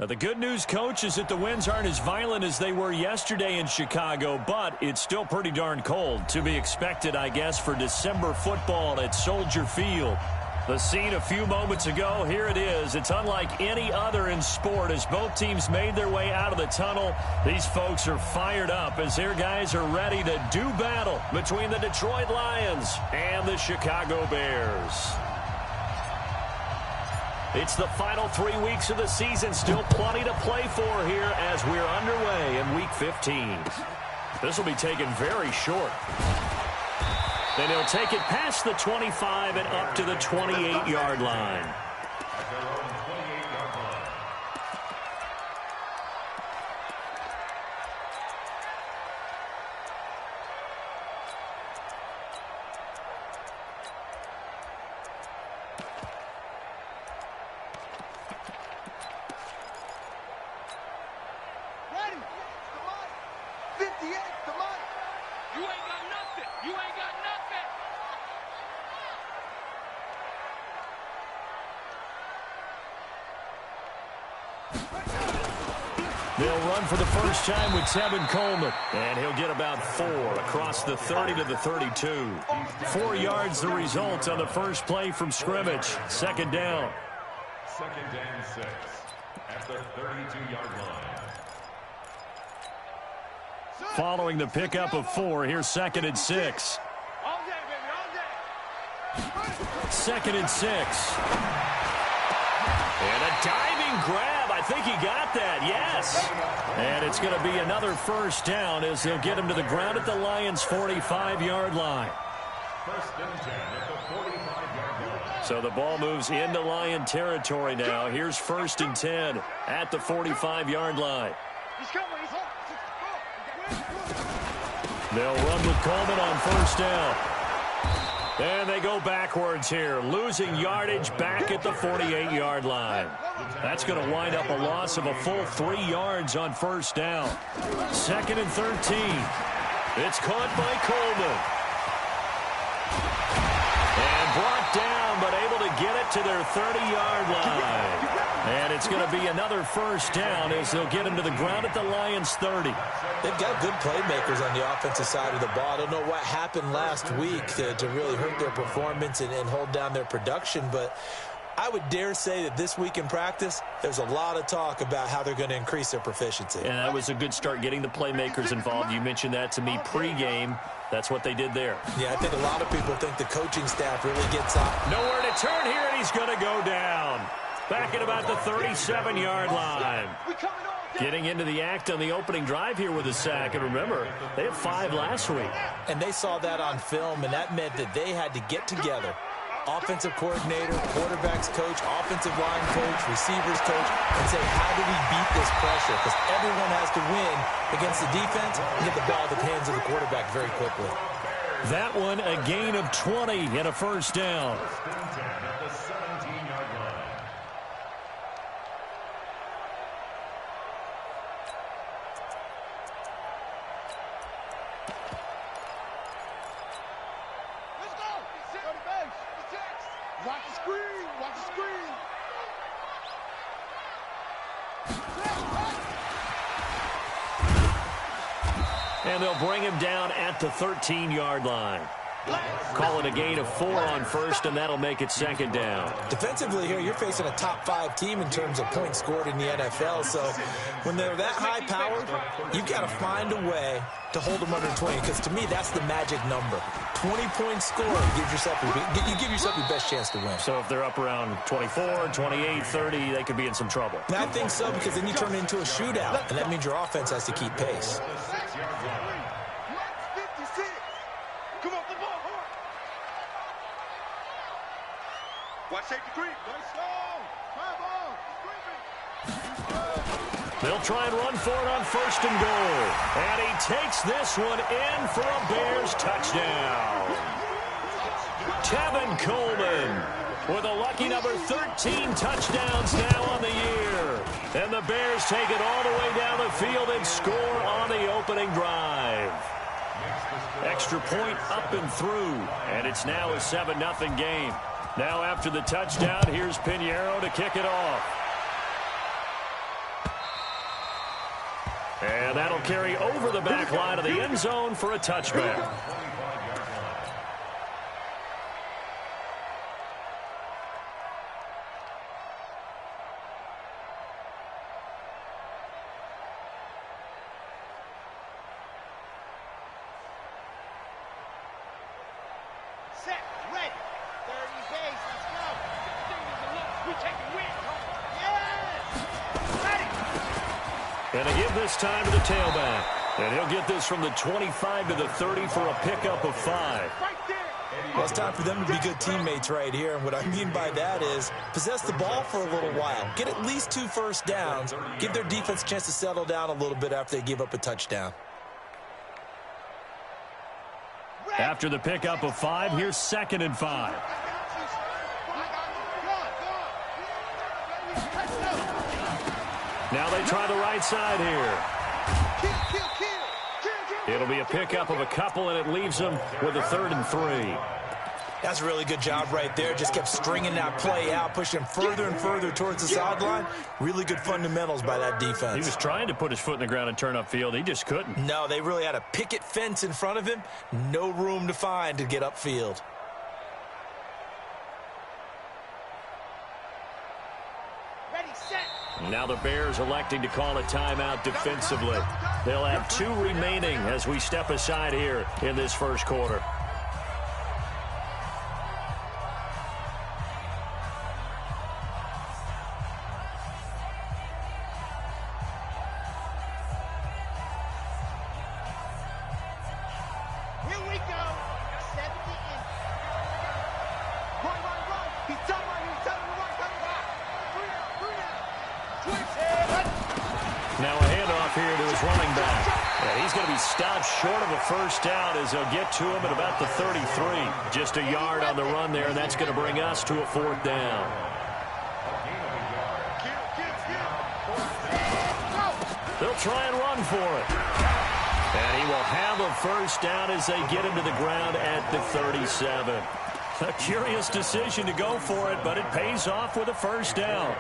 Now, the good news, Coach, is that the winds aren't as violent as they were yesterday in Chicago, but it's still pretty darn cold. To be expected, I guess, for December football at Soldier Field. The scene a few moments ago, here it is. It's unlike any other in sport as both teams made their way out of the tunnel. These folks are fired up as their guys are ready to do battle between the Detroit Lions and the Chicago Bears. It's the final 3 weeks of the season. Still plenty to play for here as we're underway in Week 15. This will be taken very short. Then he'll take it past the 25 and up to the 28-yard line. They'll run for the first time with Tevin Coleman. And he'll get about 4 across the 30 to the 32. 4 yards the result on the first play from scrimmage. Second down. Second and 6 at the 32-yard line. Following the pickup of 4, here's second and 6. Second and 6. And a diving grab. I think he got that, yes. And it's going to be another first down as they'll get him to the ground at the Lions' 45-yard line. First and 10 at the 45-yard line. So the ball moves into Lion territory now. Here's first and 10 at the 45-yard line. They'll run with Coleman on first down. And they go backwards here, losing yardage back at the 48-yard line. That's going to wind up a loss of a full 3 yards on first down. Second and 13. It's caught by Coleman. And brought down, but able to get it to their 30-yard line. And it's going to be another first down as they'll get him to the ground at the Lions' 30. They've got good playmakers on the offensive side of the ball. I don't know what happened last week to really hurt their performance and hold down their production, but I would dare say that this week in practice, there's a lot of talk about how they're going to increase their proficiency. And that was a good start getting the playmakers involved. You mentioned that to me pregame. That's what they did there. Yeah, I think a lot of people think the coaching staff really gets out. Nowhere to turn here, and he's going to go down. Back at about the 37-yard line. Getting into the act on the opening drive here with a sack. And remember, they had 5 last week. And they saw that on film, and that meant that they had to get together. Offensive coordinator, quarterbacks coach, offensive line coach, receivers coach, and say, how do we beat this pressure? Because everyone has to win against the defense and get the ball in the hands of the quarterback very quickly. That one, a gain of 20 and a first down. And they'll bring him down at the 13-yard line. Call it a gain of 4 on first, and that'll make it second down. Defensively here, you're facing a top-5 team in terms of points scored in the NFL. So when they're that high-powered, you've got to find a way to hold them under 20. Because to me, that's the magic number. 20 points scored, you give yourself your best chance to win. So if they're up around 24, 28, 30, they could be in some trouble. And I think so, because then you turn it into a shootout, and that means your offense has to keep pace. They'll try and run for it on first and goal. And he takes this one in for a Bears touchdown. Tevin Coleman with a lucky number 13 touchdowns now on the year. And the Bears take it all the way down the field and score on the opening drive. Extra point up and through. And it's now a 7-0 game. Now after the touchdown, here's Pinheiro to kick it off. And that'll carry over the back line of the end zone for a touchback. Set, ready. 30 base, let's go. We take the win. Yes! Ready. And they give this time to the tailback. And he'll get this from the 25 to the 30 for a pickup of 5. Right there. Well, it's time for them to be good teammates right here. And what I mean by that is possess the ball for a little while. Get at least 2 first downs. Give their defense a chance to settle down a little bit after they give up a touchdown. After the pickup of 5, here's 2nd and 5. Now they try the right side here. It'll be a pickup of a couple, and it leaves them with a 3rd and 3. That's a really good job right there. Just kept stringing that play out, pushing him further and further towards the sideline. Really good fundamentals by that defense. He was trying to put his foot in the ground and turn upfield. He just couldn't. No, they really had a picket fence in front of him. No room to find to get upfield. Ready, set. Now the Bears electing to call a timeout defensively. They'll have 2 remaining as we step aside here in this first quarter. Here we go. 70 in. Run. He's telling him to run. Now a handoff here to his running back. And he's going to be stopped short of a first down as they'll get to him at about the 33. Just a yard on the run there, and that's going to bring us to a 4th down. They'll try and run for it. And he will have a first down as they get him to the ground at the 37. A curious decision to go for it, but it pays off with a first down.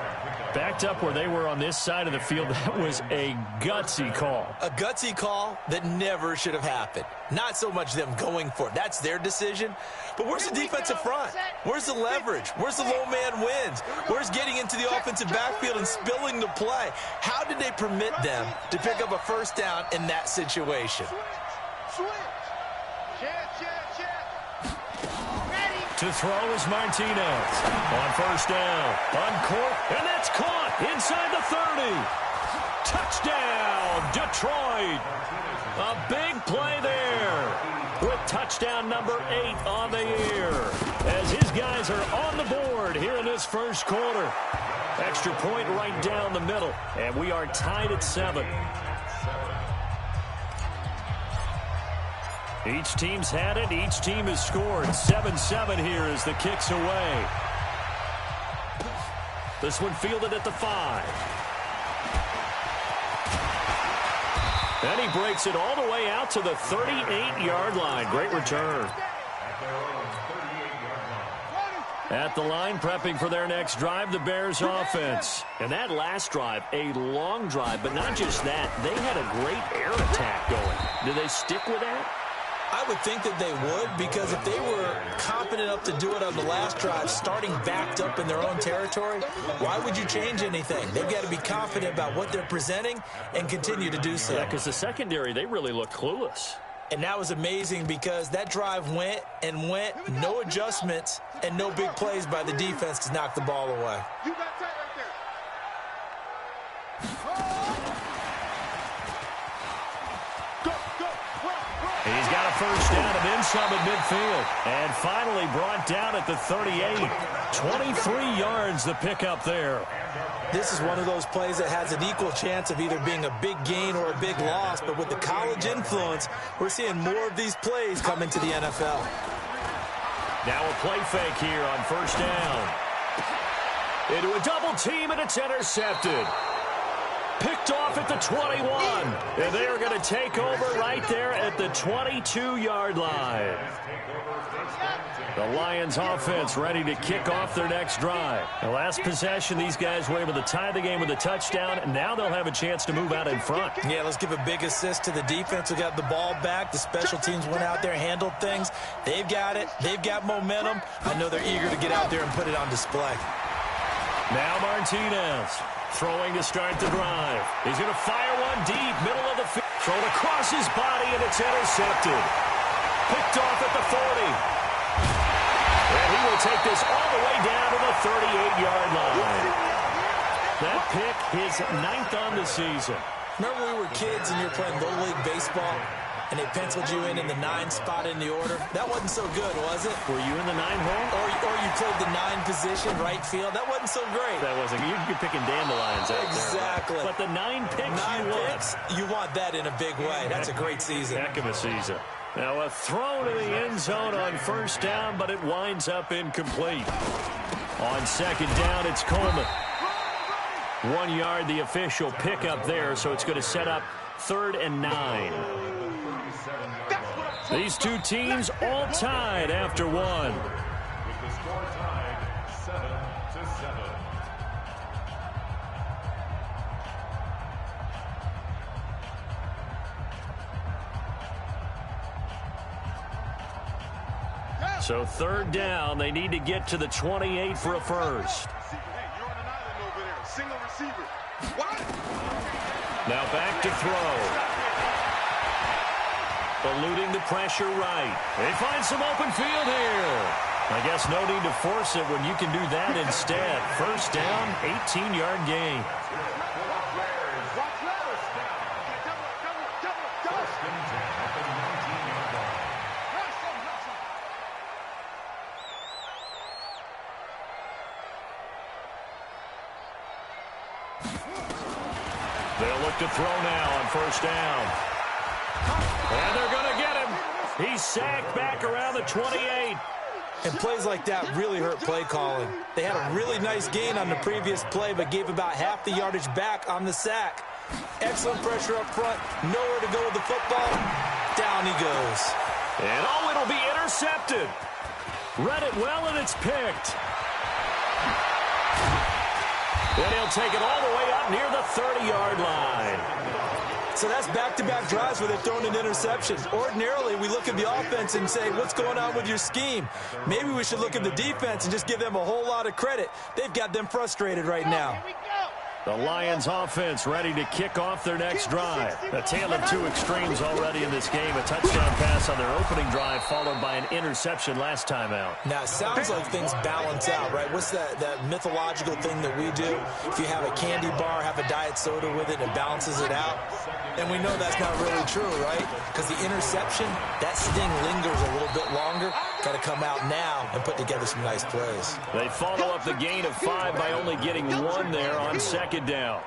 Backed up where they were on this side of the field, that was a gutsy call. A gutsy call that never should have happened. Not so much them going for it. That's their decision. But where's the defensive front? Where's the leverage? Where's the low man wins? Where's getting into the offensive backfield and spilling the play? How did they permit them to pick up a first down in that situation? Switch. To throw is Martinez. On first down. Uncorked, and that's caught inside the 30. Touchdown, Detroit. A big play there with touchdown number 8 on the year as his guys are on the board here in this first quarter. Extra point right down the middle, and we are tied at 7. Each team's had it. Each team has scored. 7-7 here as the kick's away. This one fielded at the 5. And he breaks it all the way out to the 38-yard line. Great return. At the line, prepping for their next drive, the Bears offense. And that last drive, a long drive, but not just that. They had a great air attack going. Do they stick with that? I would think that they would, because if they were competent enough to do it on the last drive, starting backed up in their own territory, why would you change anything? They've got to be confident about what they're presenting and continue to do so. Yeah, because the secondary, they really look clueless. And that was amazing because that drive went, no adjustments, and no big plays by the defense to knock the ball away. You got tight right there. He's got a first down and then some at midfield. And finally brought down at the 38. 23 yards the pickup there. This is one of those plays that has an equal chance of either being a big gain or a big loss. But with the college influence, we're seeing more of these plays come into the NFL. Now a play fake here on first down. Into a double team, and it's intercepted. Picked off at the 21. And they are going to take over right there at the 22-yard line. The Lions offense ready to kick off their next drive. The last possession, these guys were able to tie the game with a touchdown, and now they'll have a chance to move out in front. Yeah, let's give a big assist to the defense who got the ball back. The special teams went out there, handled things. They've got it. They've got momentum. I know they're eager to get out there and put it on display. Now Martinez throwing to start the drive. He's going to fire one deep, middle of the field. Thrown across his body, and it's intercepted. Picked off at the 40. And he will take this all the way down to the 38-yard line. That pick, his 9th on the season. Remember we were kids and you were playing Little League Baseball, and they penciled you in the 9 spot in the order? That wasn't so good, was it? Were you in the 9 hole? Or you played the 9 position, right field? That wasn't so great. That wasn't. You're picking dandelions out there. Exactly. But the 9 picks you want that in a big way. That's a great season. Heck of a season. Now a throw to the end zone on first down, but it winds up incomplete. On second down, it's Coleman. 1 yard, the official pickup there, so it's going to set up 3rd and 9. These two teams all tied after one. With the score tied 7-7. So 3rd down, they need to get to the 28 for a first. Hey, you're on an island over there. Single receiver. What? Now back to throw. Eluding the pressure right. They find some open field here. I guess no need to force it when you can do that instead. First down, 18-yard gain. They'll look to throw now on first down. And they're going to get him. He's sacked back around the 28. And plays like that really hurt play calling. They had a really nice gain on the previous play, but gave about half the yardage back on the sack. Excellent pressure up front. Nowhere to go with the football. Down he goes. And it'll be intercepted. Read it well, and it's picked. And he'll take it all the way up near the 30-yard line. So that's back-to-back drives where they're throwing an interception. Ordinarily, we look at the offense and say, what's going on with your scheme? Maybe we should look at the defense and just give them a whole lot of credit. They've got them frustrated right now. Here we go. The Lions offense ready to kick off their next drive. A tale of two extremes already in this game. A touchdown pass on their opening drive followed by an interception last time out. Now, it sounds like things balance out, right? What's that mythological thing that we do? If you have a candy bar, have a diet soda with it, it balances it out. And we know that's not really true, right? Because the interception, that sting lingers a little bit longer. Got to come out now and put together some nice plays. They follow up the gain of 5 by only getting 1 there on second down.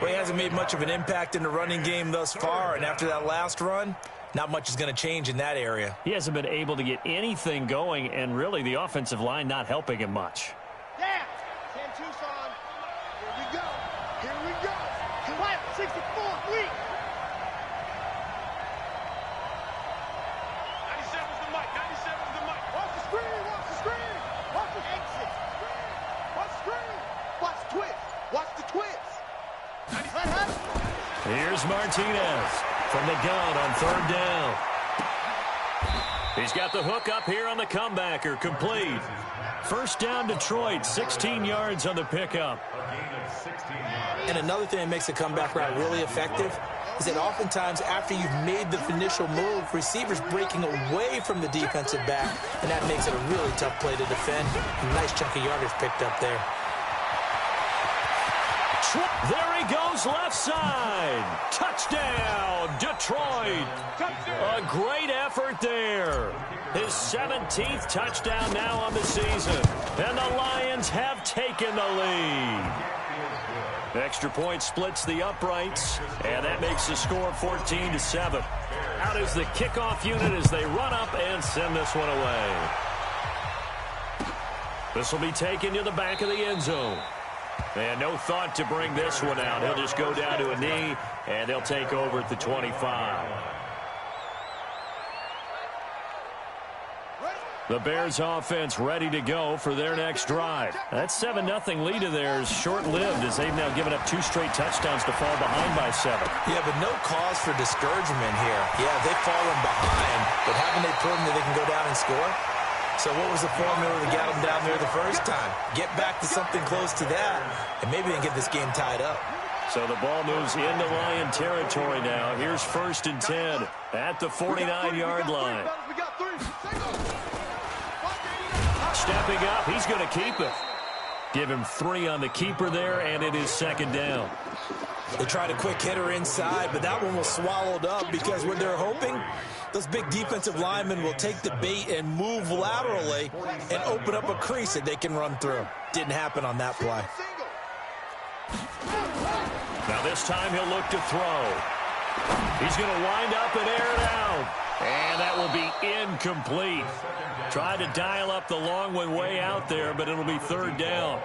Well, he hasn't made much of an impact in the running game thus far, and after that last run, not much is going to change in that area. He hasn't been able to get anything going, and really the offensive line not helping him much. Yeah. 10 Tucson. Here we go. Here we go. Quiet. 64th week. 97's the mic. 97's the mic. Watch the screen. Watch the screen. Watch the exit. Watch the screen. Watch the twist. Watch the twist. Here's Martinez from the gun on 3rd down. He's got the hook up here on the comebacker, complete. First down Detroit, 16 yards on the pickup. And another thing that makes a comeback route really effective is that oftentimes after you've made the initial move, receivers breaking away from the defensive back, and that makes it a really tough play to defend. A nice chunk of yardage picked up there. There he goes, left side. Touchdown, Detroit. A great effort there. His 17th touchdown now on the season. And the Lions have taken the lead. Extra point splits the uprights, and that makes the score 14-7. Out is the kickoff unit as they run up and send this one away. This will be taken to the back of the end zone. And no thought to bring this one out. He'll just go down to a knee, and they'll take over at the 25. The Bears offense ready to go for their next drive. That 7-0 lead of theirs short-lived as they've now given up 2 straight touchdowns to fall behind by 7. Yeah, but no cause for discouragement here. Yeah, they've fallen behind, but haven't they proven that they can go down and score? So what was the formula that got them down there the first time? Get back to something close to that, and maybe they can get this game tied up. So the ball moves into Lion territory now. Here's 1st and 10 at the 49-yard line. Stepping up, he's going to keep it. Give him 3 on the keeper there, and it is 2nd down. They tried a quick hitter inside, but that one was swallowed up because what they're hoping, those big defensive linemen will take the bait and move laterally and open up a crease that they can run through. Didn't happen on that play. Now this time he'll look to throw. He's going to wind up and air it out. And that will be incomplete. Tried to dial up the long one way out there, but it'll be 3rd down.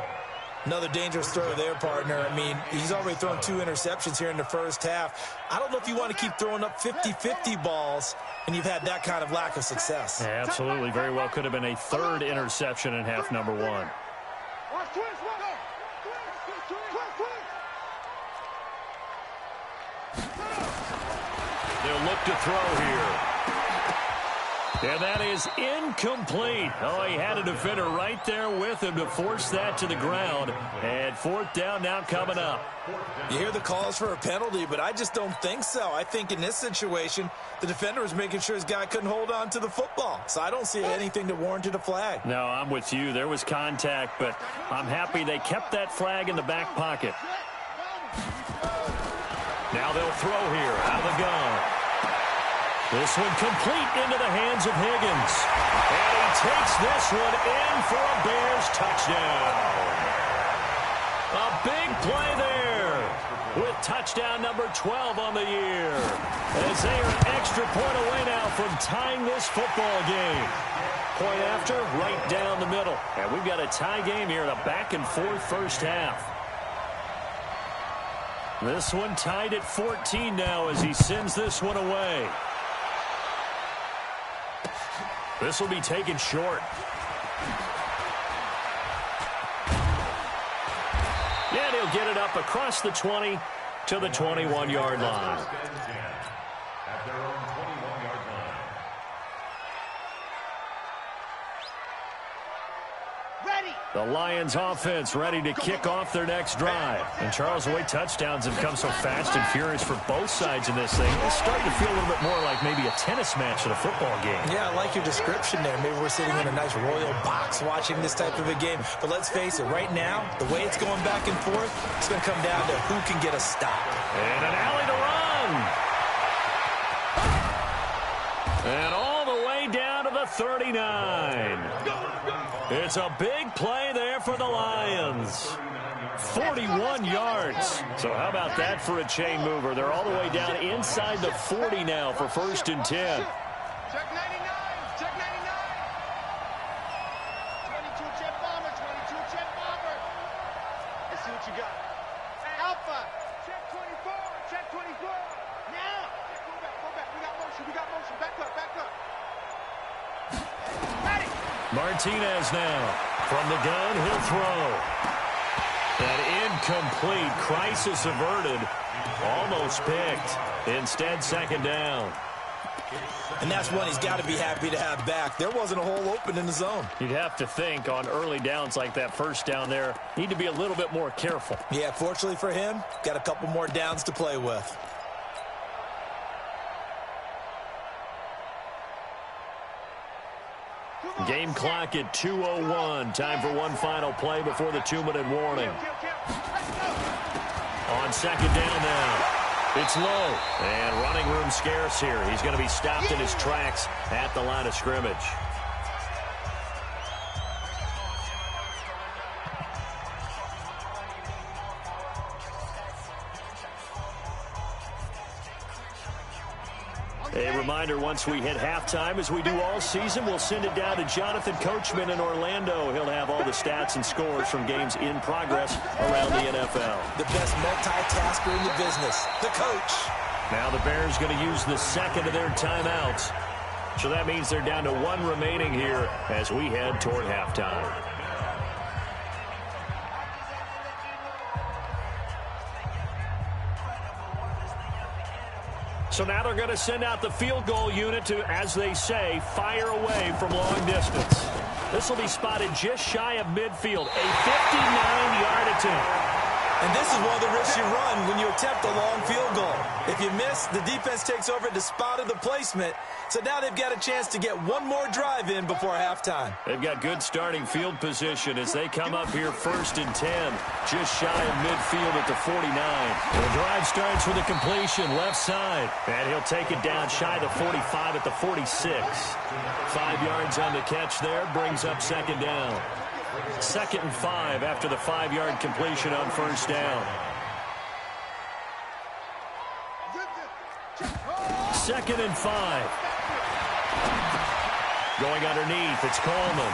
Another dangerous throw there, partner. I mean, he's already thrown 2 interceptions here in the first half. I don't know if you want to keep throwing up 50-50 balls, and you've had that kind of lack of success. Yeah, absolutely. Very well could have been a 3rd interception in half number 1. They'll look to throw here. And that is incomplete. Oh, he had a defender right there with him to force that to the ground. And 4th down now coming up. You hear the calls for a penalty, but I just don't think so. I think in this situation, the defender was making sure his guy couldn't hold on to the football. So I don't see anything that warranted a flag. No, I'm with you. There was contact, but I'm happy they kept that flag in the back pocket. Now they'll throw here out of the gun. This one complete into the hands of Higgins. And he takes this one in for a Bears touchdown. A big play there with touchdown number 12 on the year. As they are an extra point away now from tying this football game. Point after, right down the middle. And we've got a tie game here in a back-and-forth first half. This one tied at 14 now as he sends this one away. This will be taken short. And he'll get it up across the 20 to the 21-yard line. At their own 21-yard line. Ready. The Lions offense ready to kick off their next drive. And Charles, the way touchdowns have come so fast and furious for both sides in this thing, it's starting to feel a little bit more like maybe a tennis match than a football game. Yeah, I like your description there. Maybe we're sitting in a nice royal box watching this type of a game. But let's face it, right now, the way it's going back and forth, it's going to come down to who can get a stop. And an alley to run. And all the way down to the 39. It's a big play there for the Lions. 41 yards. So how about that for a chain mover? They're all the way down inside the 40 now for 1st and 10. Check 99. Check 99. 22 jet bomber. 22 jet bomber. Let's see what you got. Alpha. Check 24. Check 24. Now. Go back. Go back. We got motion. We got motion. Back up. Back up. Ready. Martinez now. From the gun, he'll throw. That incomplete. Crisis averted. Almost picked. Instead, 2nd down. And that's one he's got to be happy to have back. There wasn't a hole open in the zone. You'd have to think on early downs like that 1st down there, need to be a little bit more careful. Yeah, fortunately for him, got a couple more downs to play with. Game clock at 2:01. Time for one final play before the 2-minute warning. On 2nd down now. It's low. And running room scarce here. He's going to be stopped in his tracks at the line of scrimmage. A reminder, once we hit halftime, as we do all season, we'll send it down to Jonathan Coachman in Orlando. He'll have all the stats and scores from games in progress around the NFL. The best multitasker in the business, the coach. Now the Bears going to use the second of their timeouts. So that means they're down to one remaining here as we head toward halftime. So now they're going to send out the field goal unit to, as they say, fire away from long distance. This will be spotted just shy of midfield, a 59-yard attempt. And this is one of the risks you run when you attempt a long field goal. If you miss, the defense takes over at the spot of the placement. So now they've got a chance to get one more drive in before halftime. They've got good starting field position as they come up here 1st and 10, just shy of midfield at the 49. The drive starts with a completion left side, and he'll take it down shy of the 45 at the 46. 5 yards on the catch there, brings up second down. 2nd and 5 after the 5-yard completion on first down. 2nd and 5. Going underneath, it's Coleman.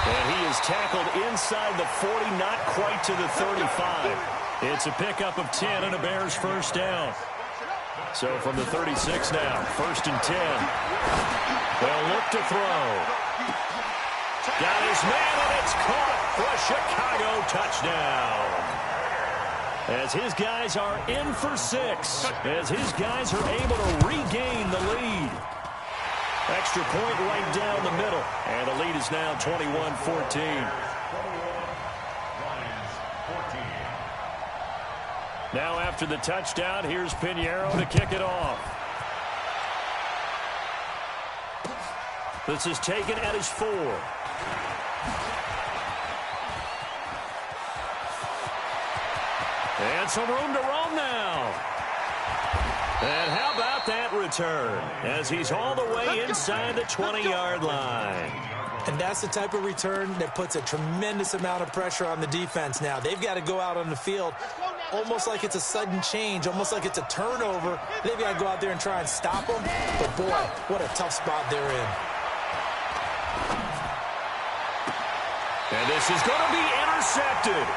And he is tackled inside the 40, not quite to the 35. It's a pickup of 10 and a Bears first down. So from the 36 now, 1st and 10. They'll look to throw. Got his man, and it's caught for a Chicago touchdown. As his guys are in for 6. As his guys are able to regain the lead. Extra point right down the middle. And the lead is now 21-14. Now after the touchdown, here's Pinheiro to kick it off. This is taken at his 4. And some room to roam now. And how about that return? As he's all the way inside the 20-yard line. And that's the type of return that puts a tremendous amount of pressure on the defense now. They've got to go out on the field almost like it's a sudden change, almost like it's a turnover. They've got to go out there and try and stop them. But, boy, what a tough spot they're in. And this is going to be intercepted.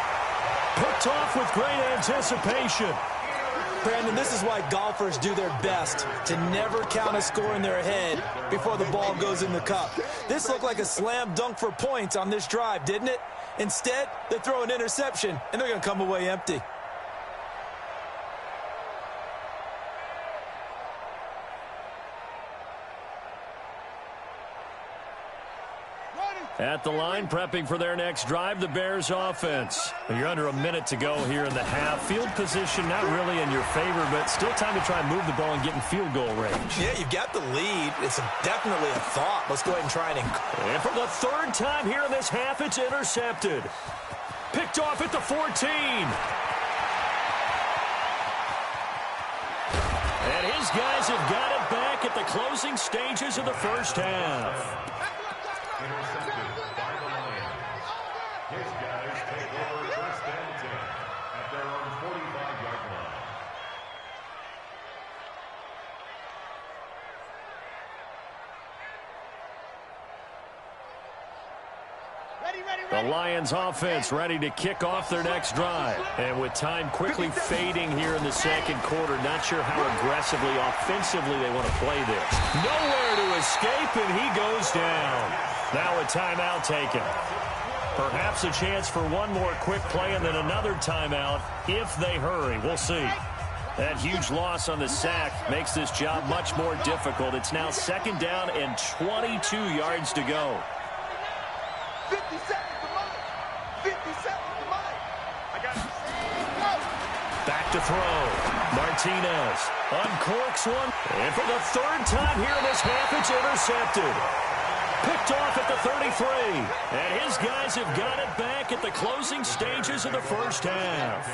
Picked off with great anticipation. Brandon, this is why golfers do their best to never count a score in their head before the ball goes in the cup. This looked like a slam dunk for points on this drive, didn't it? Instead, they throw an interception, and they're going to come away empty. At the line, prepping for their next drive, the Bears offense. You're under a minute to go here in the half. Field position not really in your favor, but still time to try and move the ball and get in field goal range. Yeah, you've got the lead. It's definitely a thought. Let's go ahead and try it. And for the 3rd time here in this half, it's intercepted. Picked off at the 14. And his guys have got it back at the closing stages of the first half. Intercepted by the Lions. His guys take over 1st and 10 at their own 45-yard line. The Lions offense ready to kick off their next drive. And with time quickly fading here in the 2nd quarter, not sure how aggressively, offensively they want to play this. Nowhere to escape, and he goes down. Now a timeout taken. Perhaps a chance for one more quick play and then another timeout if they hurry. We'll see. That huge loss on the sack makes this job much more difficult. It's now 2nd down and 22 yards to go. 50 seconds to mine. 50 seconds to mine. I got it. Back to throw. Martinez uncorks one. And for the 3rd time here in this half, it's intercepted. Picked off at the 33. And his guys have got it back at the closing stages of the first half.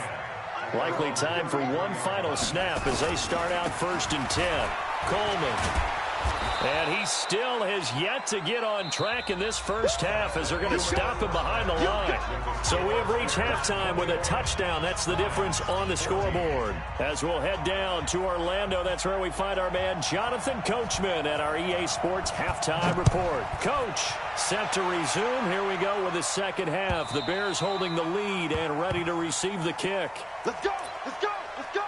Likely time for one final snap as they start out 1st and 10. Coleman And he still has yet to get on track in this first half as they're going to stop him behind the line. So we have reached halftime with a touchdown. That's the difference on the scoreboard. As we'll head down to Orlando, that's where we find our man Jonathan Coachman at our EA Sports Halftime Report. Coach, set to resume. Here we go with the second half. The Bears holding the lead and ready to receive the kick. Let's go! Let's go! Let's go!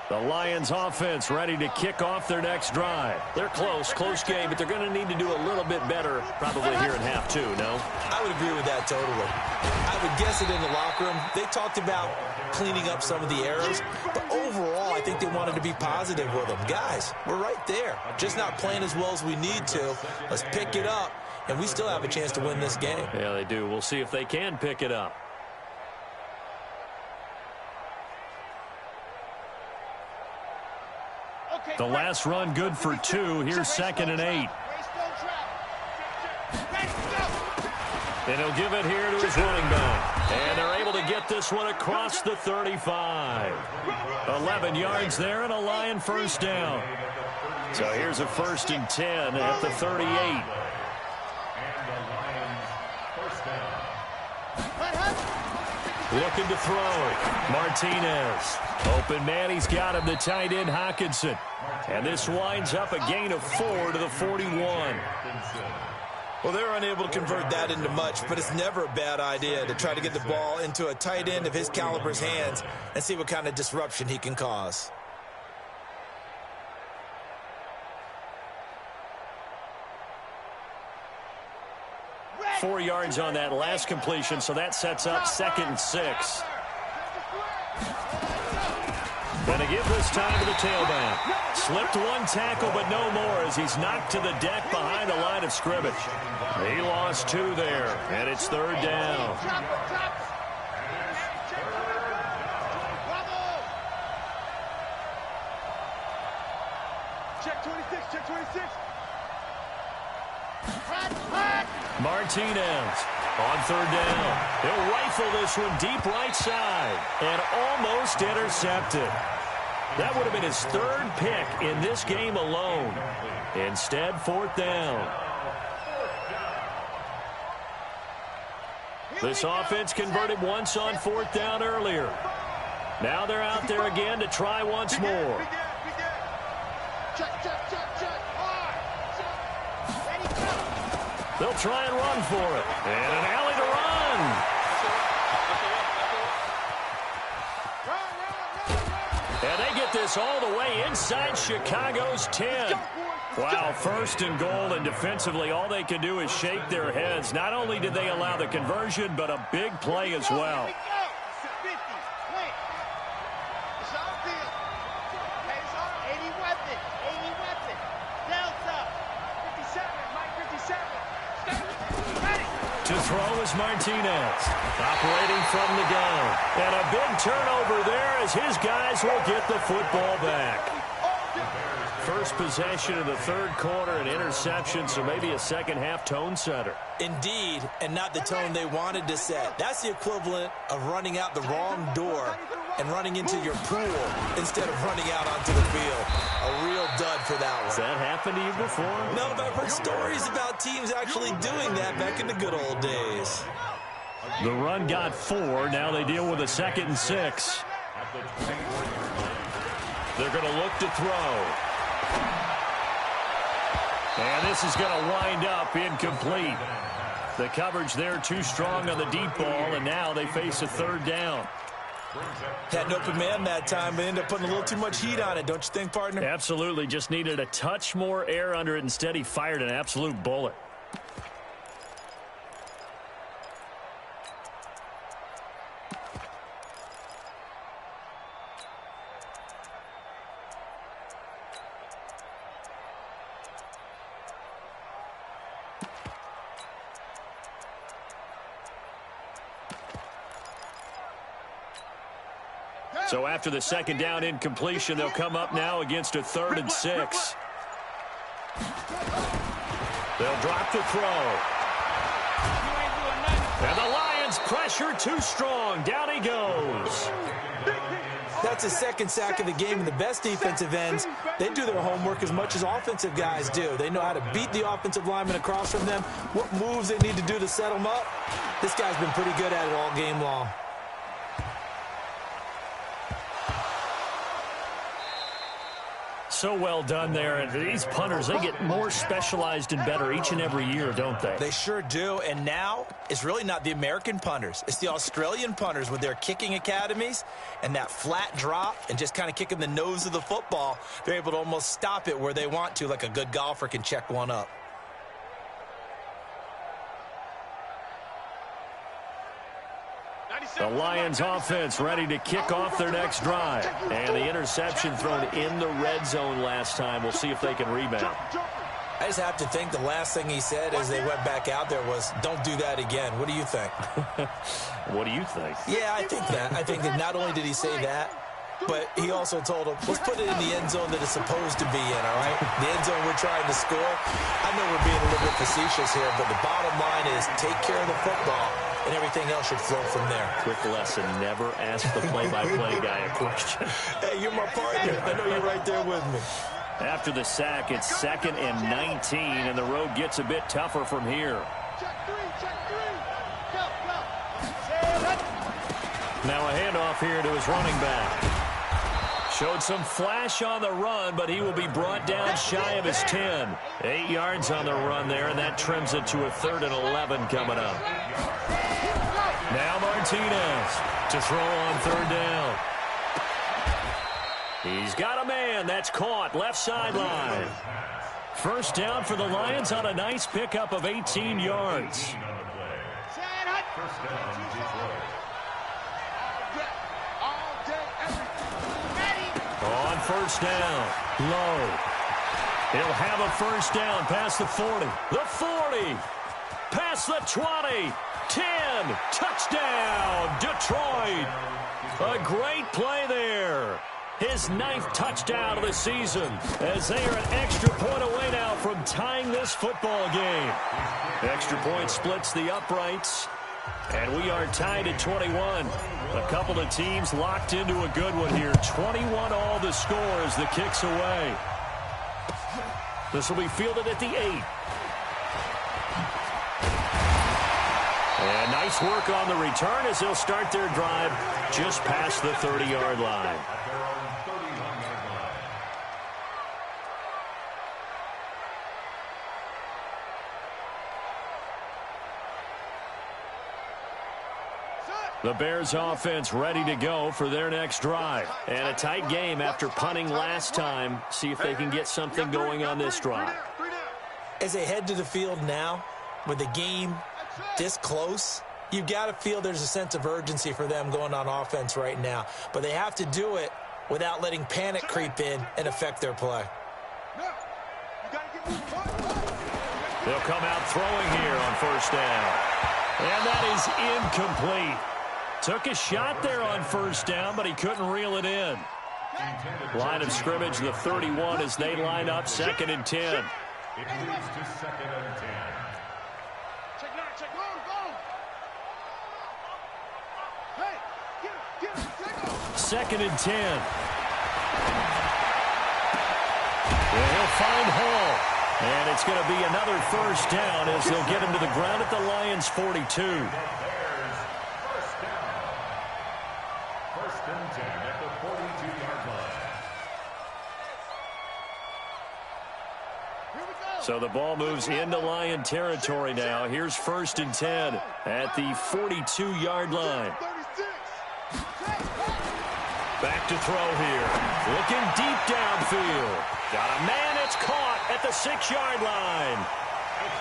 The Lions offense ready to kick off their next drive. They're close game, but they're going to need to do a little bit better probably here in half two, no? I would agree with that totally. I would guess it in the locker room. They talked about cleaning up some of the errors, but overall I think they wanted to be positive with them. Guys, we're right there. Just not playing as well as we need to. Let's pick it up, and we still have a chance to win this game. Yeah, they do. We'll see if they can pick it up. The last run good for 2. Here's 2nd and 8. And he'll give it here to his running back. And they're able to get this one across the 35. 11 yards there and a Lion first down. So here's a 1st and 10 at the 38. Looking to throw. Martinez. Open man, he's got him, the tight end Hockenson. And this winds up a gain of 4 to the 41. Well, they're unable to convert that into much, but it's never a bad idea to try to get the ball into a tight end of his caliber's hands and see what kind of disruption he can cause. Four yards on that last completion, so that sets up 2nd and 6. And to give this time to the tailback. Slipped one tackle, but no more as he's knocked to the deck behind the line of scrimmage. He lost 2 there, and it's 3rd down. Check 26, check 26. Martinez on 3rd down. He'll rifle this one deep right side and almost intercepted. That would have been his 3rd pick in this game alone. Instead, 4th down. This offense converted once on 4th down earlier. Now they're out there again to try once more. Check, check, check, check. Ready, go. They'll try and run for it. And an alley to run. And they get this all the way inside Chicago's 10. Wow, 1st and goal, and defensively all they can do is shake their heads. Not only did they allow the conversion, but a big play as well. To throw is Martinez, operating from the gun. And a big turnover there as his guys will get the football back. First possession of the 3rd quarter, an interception, so maybe a second-half tone setter. Indeed, and not the tone they wanted to set. That's the equivalent of running out the wrong door and running into your pool instead of running out onto the field. A real dud for that one. Has that happened to you before? No, but I've heard stories about teams actually doing that back in the good old days. The run got 4. Now they deal with a 2nd and 6. They're going to look to throw. And this is going to wind up incomplete. The coverage there too strong on the deep ball, and now they face a 3rd down. Had an open man that time, but ended up putting a little too much heat on it, don't you think, partner? Absolutely. Just needed a touch more air under it. Instead, he fired an absolute bullet. So after the 2nd down incompletion, they'll come up now against a 3rd and 6. They'll drop the throw. And the Lions pressure too strong. Down he goes. That's his second sack of the game, and the best defensive ends, they do their homework as much as offensive guys do. They know how to beat the offensive lineman across from them, what moves they need to do to set them up. This guy's been pretty good at it all game long. So well done there. And these punters, they get more specialized and better each and every year, don't they? They sure do. And now it's really not the American punters. It's the Australian punters with their kicking academies and that flat drop and just kind of kicking the nose of the football. They're able to almost stop it where they want to, like a good golfer can check one up. The Lions offense ready to kick off their next drive. And the interception thrown in the red zone last time. We'll see if they can rebound. I just have to think the last thing he said as they went back out there was, don't do that again. What do you think? What do you think? Yeah, I think that. I think that not only did he say that, but he also told him, let's put it in the end zone that it's supposed to be in, all right? The end zone we're trying to score. I know we're being a little bit facetious here, but the bottom line is take care of the football, and everything else should flow from there. Quick lesson, never ask the play-by-play guy a question. Hey, you're my partner. I know you're right there with me. After the sack, it's 2nd and 19, and the road gets a bit tougher from here. Check three. Go. Now a handoff here to his running back. Showed some flash on the run, but he will be brought down shy of his 10. 8 yards on the run there, and that trims it to a 3rd and 11 coming up. Now Martinez to throw on 3rd down. He's got a man. That's caught. Left sideline. First down for the Lions on a nice pickup of 18 yards. On first down, low. He'll have a first down past the 40. The 40. Past the 20. 10. Touchdown, Detroit. A great play there. His 9th touchdown of the season as they are an extra point away now from tying this football game. Extra point splits the uprights. And we are tied at 21. A couple of teams locked into a good one here. 21 all the score as the kick's away. This will be fielded at the 8. And nice work on the return as they'll start their drive just past the 30-yard line. The Bears offense ready to go for their next drive. And a tight game after punting last time. See if they can get something going on this drive. As they head to the field now, with the game this close, you've got to feel there's a sense of urgency for them going on offense right now. But they have to do it without letting panic creep in and affect their play. They'll come out throwing here on first down. And that is incomplete. Took a shot there on first down, but he couldn't reel it in. Line of scrimmage, the 31, as they line up 2nd and 10. It moves to 2nd and 10. Check, go. Hey, get him, take off. 2nd and 10. And he'll find Hall. And it's going to be another first down as they'll get him to the ground at the Lions' 42. First and 10 at the 42-yard line. So the ball moves into Lion territory now. Here's 1st and 10 at the 42-yard line. Back to throw here. Looking deep downfield. Got a man. It's caught at the 6-yard line.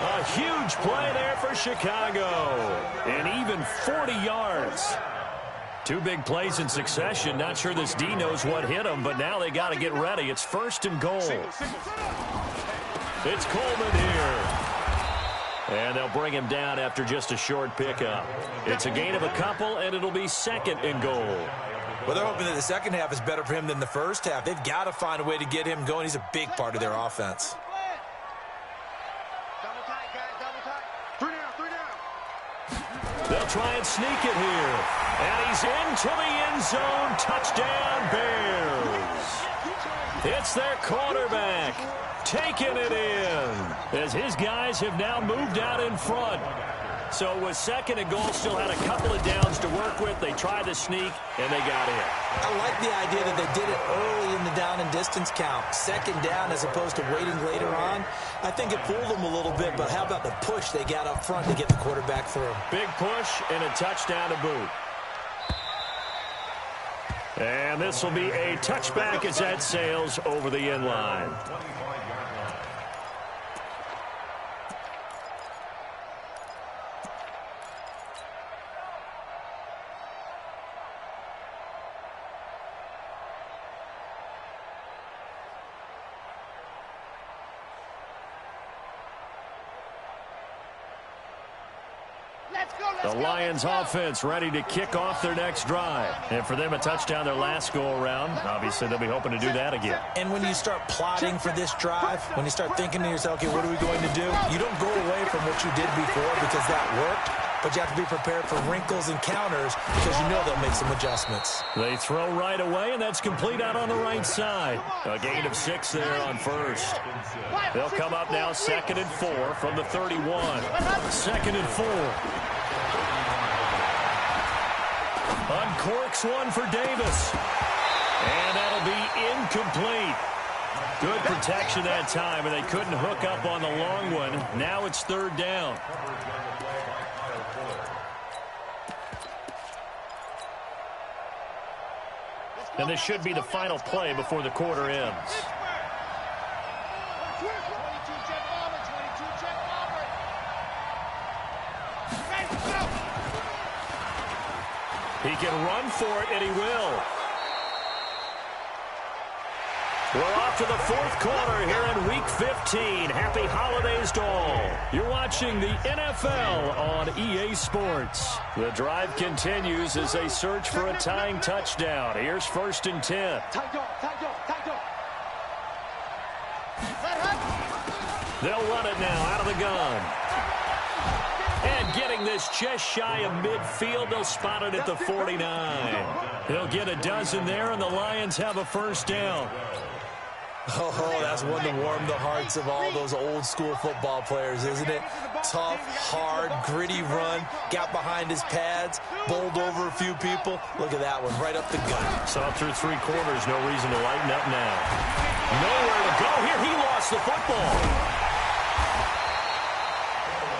A huge play there for Chicago. And even 40 yards. 2 big plays in succession. Not sure this D knows what hit him, but now they got to get ready. It's 1st and goal. It's Coleman here. And they'll bring him down after just a short pickup. It's a gain of a couple, and it'll be 2nd and goal. Well, they're hoping that the second half is better for him than the first half. They've got to find a way to get him going. He's a big part of their offense. Double tight, guys, double tight. 3 down. They'll try and sneak it here. And he's into the end zone. Touchdown, Bears. It's their quarterback taking it in as his guys have now moved out in front. So with 2nd and goal, still had a couple of downs to work with. They tried to sneak, and they got in. I like the idea that they did it early in the down and distance count. 2nd down as opposed to waiting later on. I think it fooled them a little bit, but how about the push they got up front to get the quarterback through? Big push and a touchdown to boot. And this will be a touchback as that sails over the end line. The Lions offense ready to kick off their next drive. And for them, a touchdown their last go-around. Obviously, they'll be hoping to do that again. And when you start plotting for this drive, when you start thinking to yourself, okay, what are we going to do? You don't go away from what you did before because that worked, but you have to be prepared for wrinkles and counters because you know they'll make some adjustments. They throw right away, and that's complete out on the right side. A gain of 6 there on first. They'll come up now 2nd and 4 from the 31. 2nd and 4. Uncorks one for Davis. And that'll be incomplete. Good protection that time, and they couldn't hook up on the long one. Now it's 3rd down. And this should be the final play before the quarter ends. He can run for it, and he will. We're off to the 4th quarter here in Week 15. Happy holidays to all. You're watching the NFL on EA Sports. The drive continues as they search for a tying touchdown. Here's 1st and 10. They'll run it now out of the gun. And getting this just shy of midfield, they'll spot it at the 49. They'll get a dozen there, and the Lions have a 1st down. Oh, that's one to warm the hearts of all those old-school football players, isn't it? Tough, hard, gritty run, got behind his pads, bowled over a few people. Look at that one, right up the gut. Saw through 3 quarters, no reason to lighten up now. Nowhere to go here. He lost the football.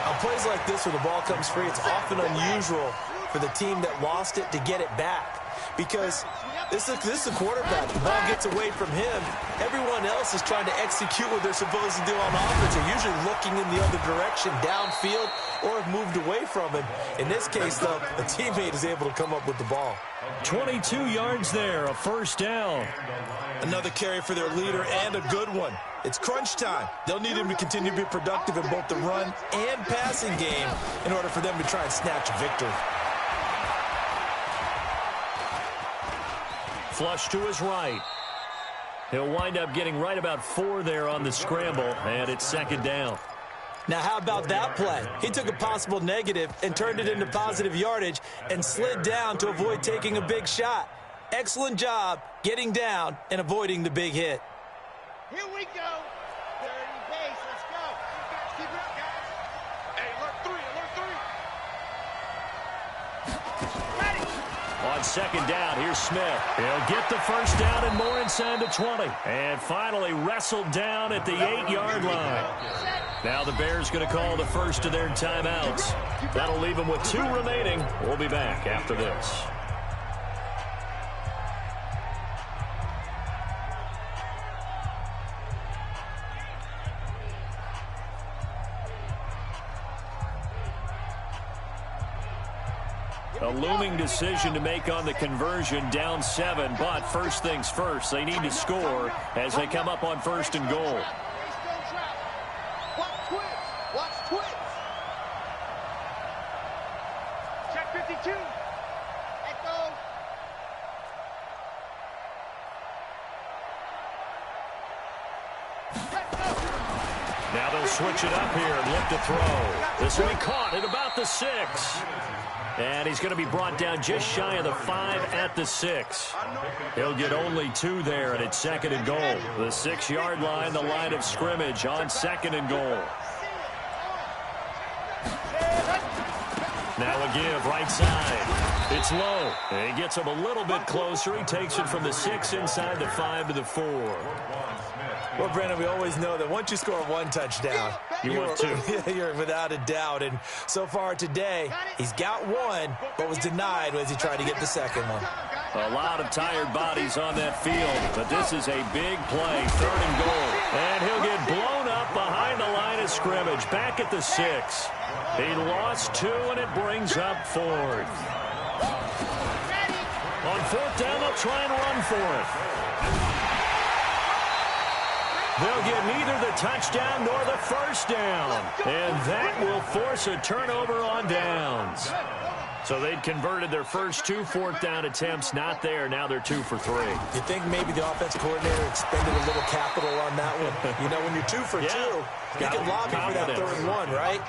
On plays like this where the ball comes free, it's often unusual for the team that lost it to get it back. Because this is a quarterback. The ball gets away from him. Everyone else is trying to execute what they're supposed to do on offense. They're usually looking in the other direction, downfield, or have moved away from him. In this case, though, a teammate is able to come up with the ball. 22 yards there, a 1st down. Another carry for their leader and a good one. It's crunch time. They'll need him to continue to be productive in both the run and passing game in order for them to try and snatch a victory. Flush to his right. He'll wind up getting right about 4 there on the scramble, and it's 2nd down. Now, how about that play? He took a possible negative and turned it into positive yardage and slid down to avoid taking a big shot. Excellent job getting down and avoiding the big hit. Here we go. 30 pace. Let's go. Keep it up, guys. Hey, alert 3. Ready. On 2nd down, here's Smith. He'll get the 1st down and more inside the 20. And finally wrestled down at the 8-yard line. Now the Bears going to call the first of their timeouts. That'll leave them with 2 remaining. We'll be back after this. A looming decision to make on the conversion, down 7, but first things first, they need to score as they come up on 1st and goal. Watch twins. Check 52. Echo. Now they'll switch it up here and look to throw. This will be caught at about the 6. And he's going to be brought down just shy of the 5 at the 6. He'll get only 2 there, and it's 2nd and goal. The 6-yard line, the line of scrimmage on 2nd and goal. Now a give, right side. It's low. He gets him a little bit closer. He takes it from the 6 inside the 5 to the 4. Well, Brandon, we always know that once you score 1 touchdown, want 2. You're without a doubt. And so far today, he's got 1, but was denied as he tried to get the 2nd one. A lot of tired bodies on that field, but this is a big play, 3rd and goal. And he'll get blown up behind the line of scrimmage, back at the 6. He lost 2, and it brings up 4th. On 4th down, they'll try and run for it. They'll get neither the touchdown nor the first down. And that will force a turnover on downs. So they'd converted their first 2 4th down attempts. Not there. Now they're 2 for 3. You think maybe the offense coordinator expended a little capital on that one? You know, when you're 2 for 2, you can lobby for that 3rd and 1, right?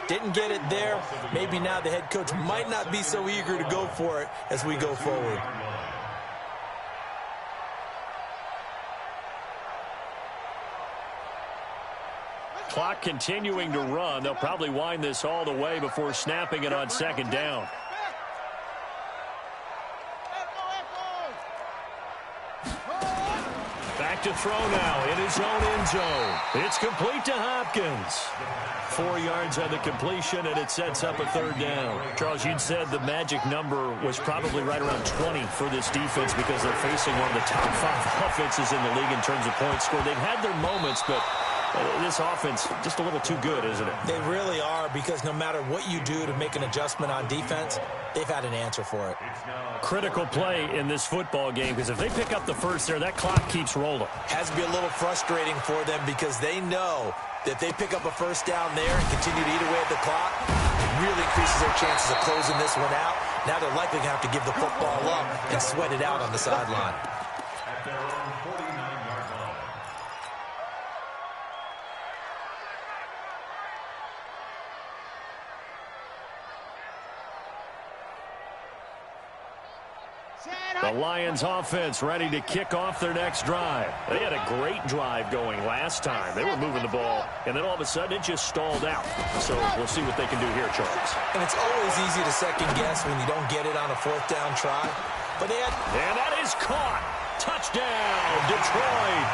Didn't get it there. Maybe now the head coach might not be so eager to go for it as we go forward. Clock continuing to run. They'll probably wind this all the way before snapping it on 2nd down. Back to throw now in his own end zone. It's complete to Hopkins. 4 yards on the completion, and it sets up a 3rd down. Charles, you'd said the magic number was probably right around 20 for this defense because they're facing one of the top 5 offenses in the league in terms of points scored. They've had their moments, but this offense just a little too good, isn't it? They really are, because no matter what you do to make an adjustment on defense, they've had an answer for it. Critical play in this football game, because if they pick up the first there, that clock keeps rolling. Has to be a little frustrating for them because they know that if they pick up a first down there and continue to eat away at the clock, it really increases their chances of closing this one out. Now they're likely going to have to give the football up and sweat it out on the sideline. At their own 49-yard line. The Lions offense ready to kick off their next drive. They had a great drive going last time. They were moving the ball, and then all of a sudden it just stalled out. So we'll see what they can do here, Charles. And it's always easy to second guess when you don't get it on a 4th down try. But they had... And that is caught. Touchdown, Detroit.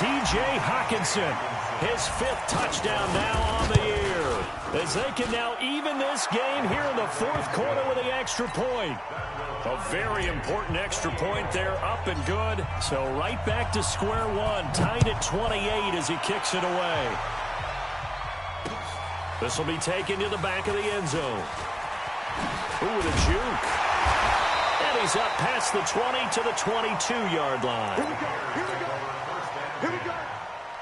T.J. Hockenson, his 5th touchdown now on the year. As they can now even this game here in the 4th quarter with the extra point. A very important extra point there, up and good. So right back to square one, tied at 28 as he kicks it away. This will be taken to the back of the end zone. Ooh, the juke. And he's up past the 20 to the 22-yard line. Here we go. Here we go.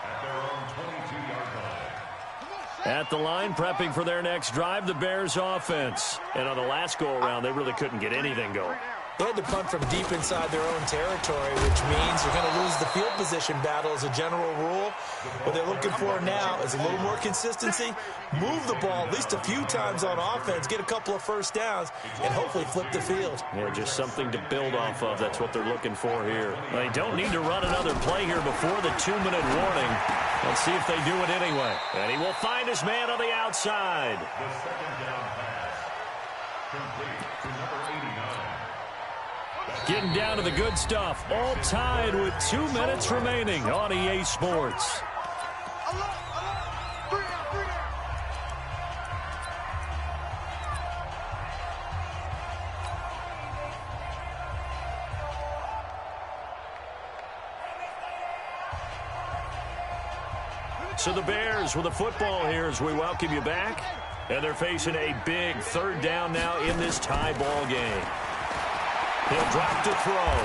At their own 22-yard line. At the line, prepping for their next drive, the Bears offense. And on the last go-around, they really couldn't get anything going. They had to punt from deep inside their own territory, which means they're going to lose the field position battle as a general rule. What they're looking for now is a little more consistency, move the ball at least a few times on offense, get a couple of first downs, and hopefully flip the field. Yeah, just something to build off of. That's what they're looking for here. They don't need to run another play here before the 2-minute warning. Let's see if they do it anyway. And he will find his man on the outside. The 2nd down pass. Complete to number 89. Getting down to the good stuff. All tied with 2 minutes remaining on EA Sports. So the Bears with the football here as we welcome you back. And they're facing a big 3rd down now in this tie ball game. He'll drop to throw.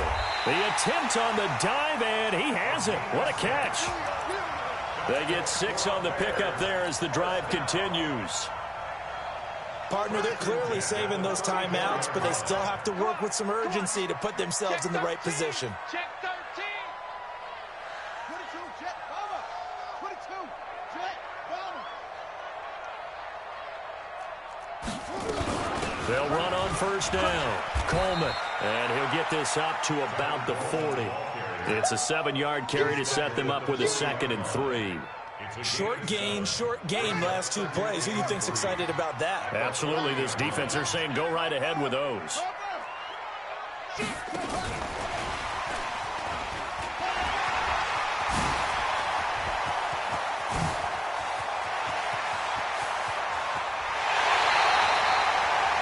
The attempt on the dive, and he has it. What a catch. They get 6 on the pickup there as the drive continues. Partner, they're clearly saving those timeouts, but they still have to work with some urgency to put themselves in the right position. Check 13. 22, check, cover. 22. They'll run on first down. Coleman, and he'll get this up to about the 40. It's a 7-yard carry to set them up with a 2nd and 3. Short game, last 2 plays. Who do you think's excited about that? Absolutely. This defense, they're saying go right ahead with those.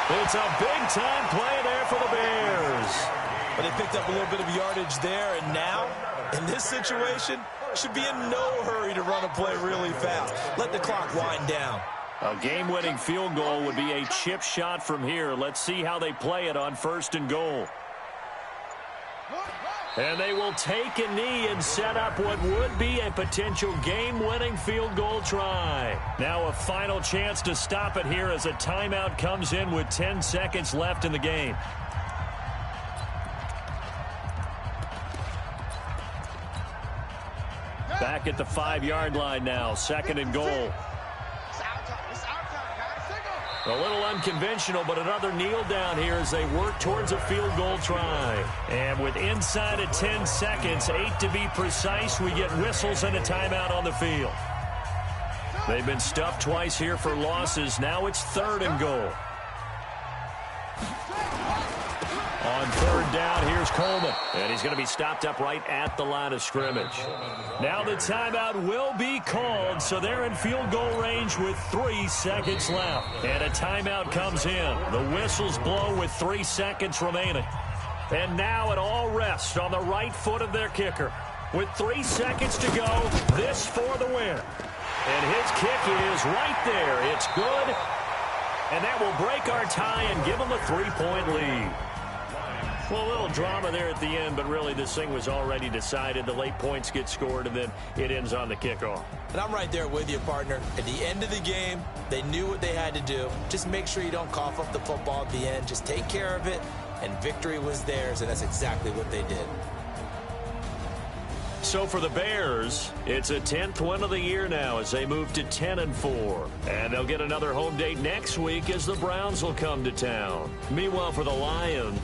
It's a big-time play there for the Bears. But they picked up a little bit of yardage there, and now, in this situation, should be in no hurry to run a play really fast. Let the clock wind down. A game-winning field goal would be a chip shot from here. Let's see how they play it on 1st and goal. And they will take a knee and set up what would be a potential game-winning field goal try. Now a final chance to stop it here as a timeout comes in with 10 seconds left in the game. Back at the 5-yard line now, 2nd and goal. A little unconventional, but another kneel down here as they work towards a field goal try. And with inside of 10 seconds, 8 to be precise, we get whistles and a timeout on the field. They've been stuffed twice here for losses. Now it's 3rd and goal. On 3rd down, here's Coleman. And he's going to be stopped up right at the line of scrimmage. Now the timeout will be called, so they're in field goal range with 3 seconds left. And a timeout comes in. The whistles blow with 3 seconds remaining. And now it all rests on the right foot of their kicker. With 3 seconds to go, this for the win. And his kick is right there. It's good. And that will break our tie and give them a 3-point lead. Well, a little drama there at the end, but really this thing was already decided. The late points get scored, and then it ends on the kickoff. And I'm right there with you, partner. At the end of the game, they knew what they had to do. Just make sure you don't cough up the football at the end. Just take care of it, and victory was theirs, and that's exactly what they did. So for the Bears, it's a 10th win of the year now as they move to 10-4. And they'll get another home date next week as the Browns will come to town. Meanwhile, for the Lions,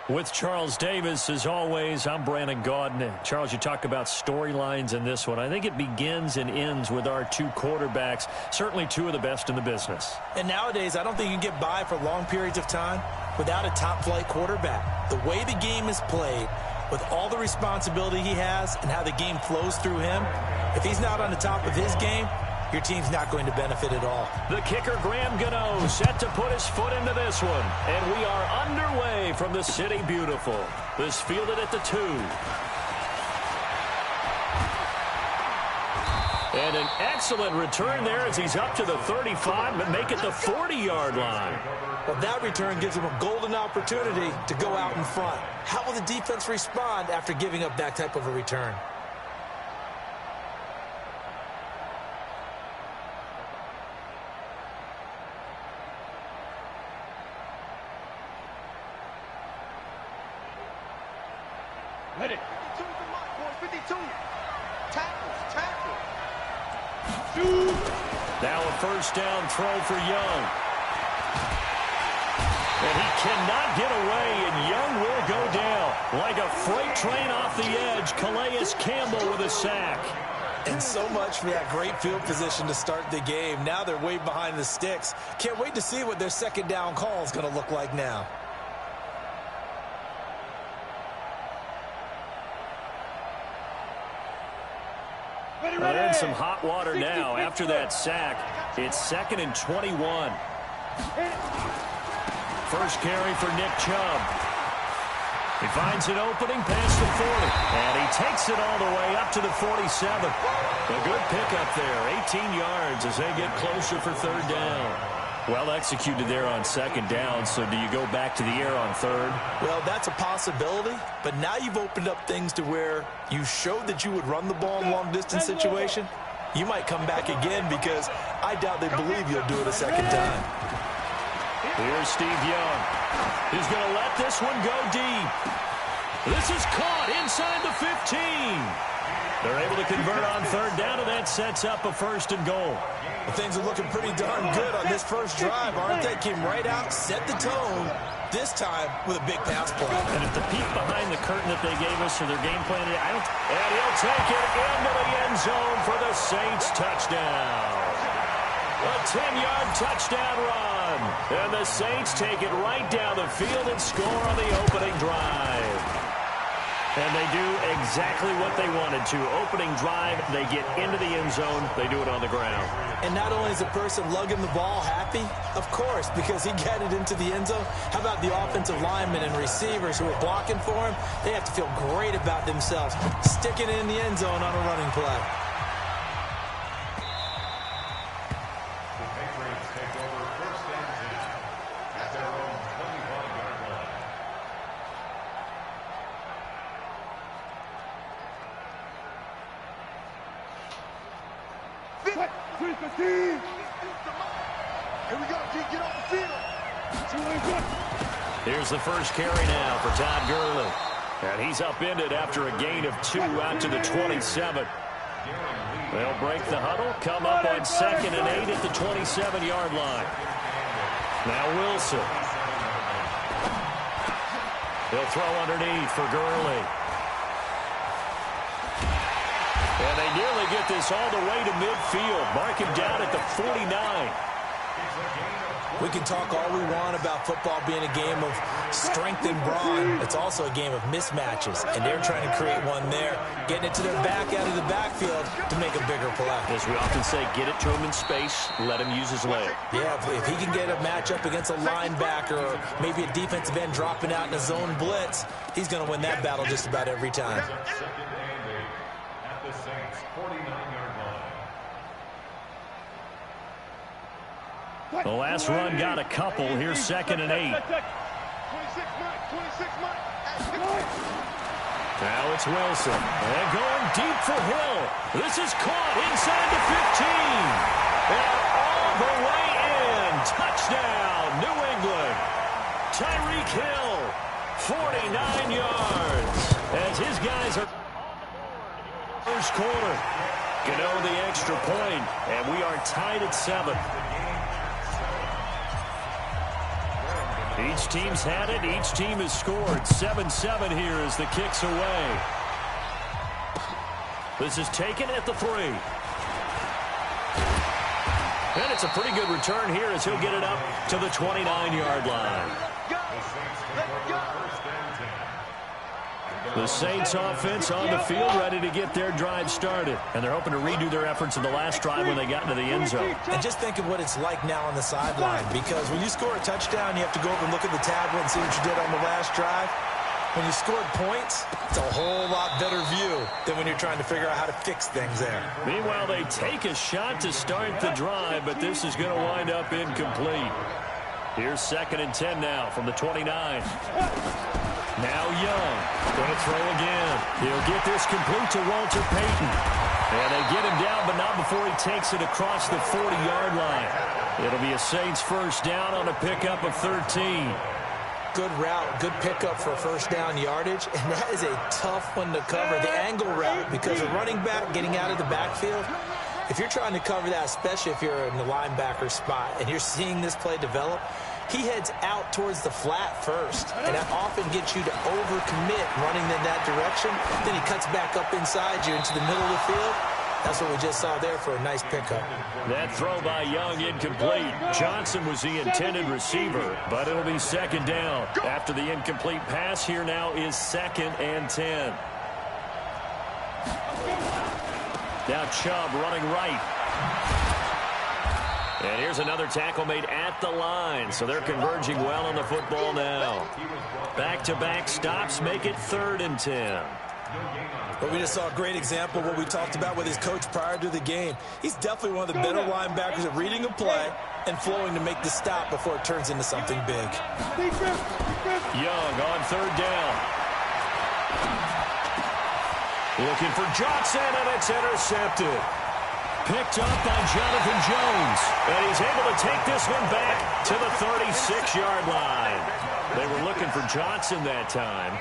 With Charles Davis, as always, I'm Brandon Gaudin. Charles, you talk about storylines in this one. I think it begins and ends with our two quarterbacks, certainly two of the best in the business. And nowadays, I don't think you can get by for long periods of time without a top-flight quarterback. The way the game is played, with all the responsibility he has and how the game flows through him, if he's not on the top of his game, your team's not going to benefit at all. The kicker, Graham Gano, set to put his foot into this one. And we are underway from the City Beautiful. This fielded at the 2. And an excellent return there as he's up to the 35, but make it the 40-yard line. Well, that return gives him a golden opportunity to go out in front. How will the defense respond after giving up that type of a return? Ready. 52 is the mark, boys. 52. Tackles. Shoot. Now a first down throw for Young. And he cannot get away, and Young will go down. Like a freight train off the edge, Calais Campbell with a sack. And so much for that great field position to start the game. Now they're way behind the sticks. Can't wait to see what their second down call is going to look like now. They're in some hot water now after that sack. It's 2nd and 21. First carry for Nick Chubb. He finds an opening past the 40. And he takes it all the way up to the 47. A good pickup there. 18 yards as they get closer for third down. Well executed there on second down, so do you go back to the air on third? Well, that's a possibility, but now you've opened up things to where you showed that you would run the ball in long-distance situation. You might come back again because I doubt they believe you'll do it a second time. Here's Steve Young. He's going to let this one go deep. This is caught inside the 15. They're able to convert on third down, and that sets up a 1st and goal. Well, things are looking pretty darn good on this first drive, aren't they? Came right out, set the tone, this time with a big pass play. And if the peek behind the curtain that they gave us for their game plan, and he'll take it into the end zone for the Saints touchdown. A 10-yard touchdown run. And the Saints take it right down the field and score on the opening drive. And they do exactly what they wanted to. Opening drive, they get into the end zone. They do it on the ground. And not only is the person lugging the ball happy, of course, because he got it into the end zone. How about the offensive linemen and receivers who are blocking for him? They have to feel great about themselves, sticking it in the end zone on a running play. The Patriots take over 1st and 10 at their own 25-yard line. Here we go, G. Get off the field. Here's the first carry now for Todd Gurley. And he's upended after a gain of 2 out to the 27. They'll break the huddle, come up on 2nd and 8 at the 27-yard line. Now Wilson. He'll throw underneath for Gurley. And they nearly get this all the way to midfield. Mark him down at the 49. We can talk all we want about football being a game of strength and brawn. It's also a game of mismatches, and they're trying to create one there, getting it to their back out of the backfield to make a bigger play. As we often say, get it to him in space, let him use his leg. Yeah, if he can get a matchup against a linebacker or maybe a defensive end dropping out in a zone blitz, he's going to win that battle just about every time. The Saints 49-yard line. The last run got a couple. Here's 2nd and 8. 26 Mike. Now it's Wilson. And going deep for Hill. This is caught inside the 15. And all the way in. Touchdown, New England. Tyreek Hill, 49 yards. As his guys are first quarter. Gano the extra point, and we are tied at 7. Each team's had it. Each team has scored. 7-7 here as the kick's away. This is taken at the 3. And it's a pretty good return here as he'll get it up to the 29-yard line. The Saints offense on the field ready to get their drive started. And they're hoping to redo their efforts in the last drive when they got into the end zone. And just think of what it's like now on the sideline, because when you score a touchdown, you have to go over and look at the tablet and see what you did on the last drive. When you scored points, it's a whole lot better view than when you're trying to figure out how to fix things there. Meanwhile, they take a shot to start the drive, but this is going to wind up incomplete. Here's 2nd and 10 now from the 29. Now Young, going to throw again. He'll get this complete to Walter Payton. And they get him down, but not before he takes it across the 40-yard line. It'll be a Saints first down on a pickup of 13. Good route, good pickup for first down yardage, and that is a tough one to cover. The angle route, because a running back getting out of the backfield, if you're trying to cover that, especially if you're in the linebacker spot and you're seeing this play develop, he heads out towards the flat first, and that often gets you to overcommit running in that direction. Then he cuts back up inside you into the middle of the field. That's what we just saw there for a nice pickup. That throw by Young incomplete. Johnson was the intended receiver, but it'll be 2nd down. After the incomplete pass, here now is 2nd and 10. Now Chubb running right. And here's another tackle made at the line. So they're converging well on the football now. Back-to-back stops make it 3rd and 10. But we just saw a great example of what we talked about with his coach prior to the game. He's definitely one of the better linebackers at reading a play and flowing to make the stop before it turns into something big. Young on 3rd down. Looking for Johnson, and it's intercepted. Picked up by Jonathan Jones. And he's able to take this one back to the 36-yard line. They were looking for Johnson that time.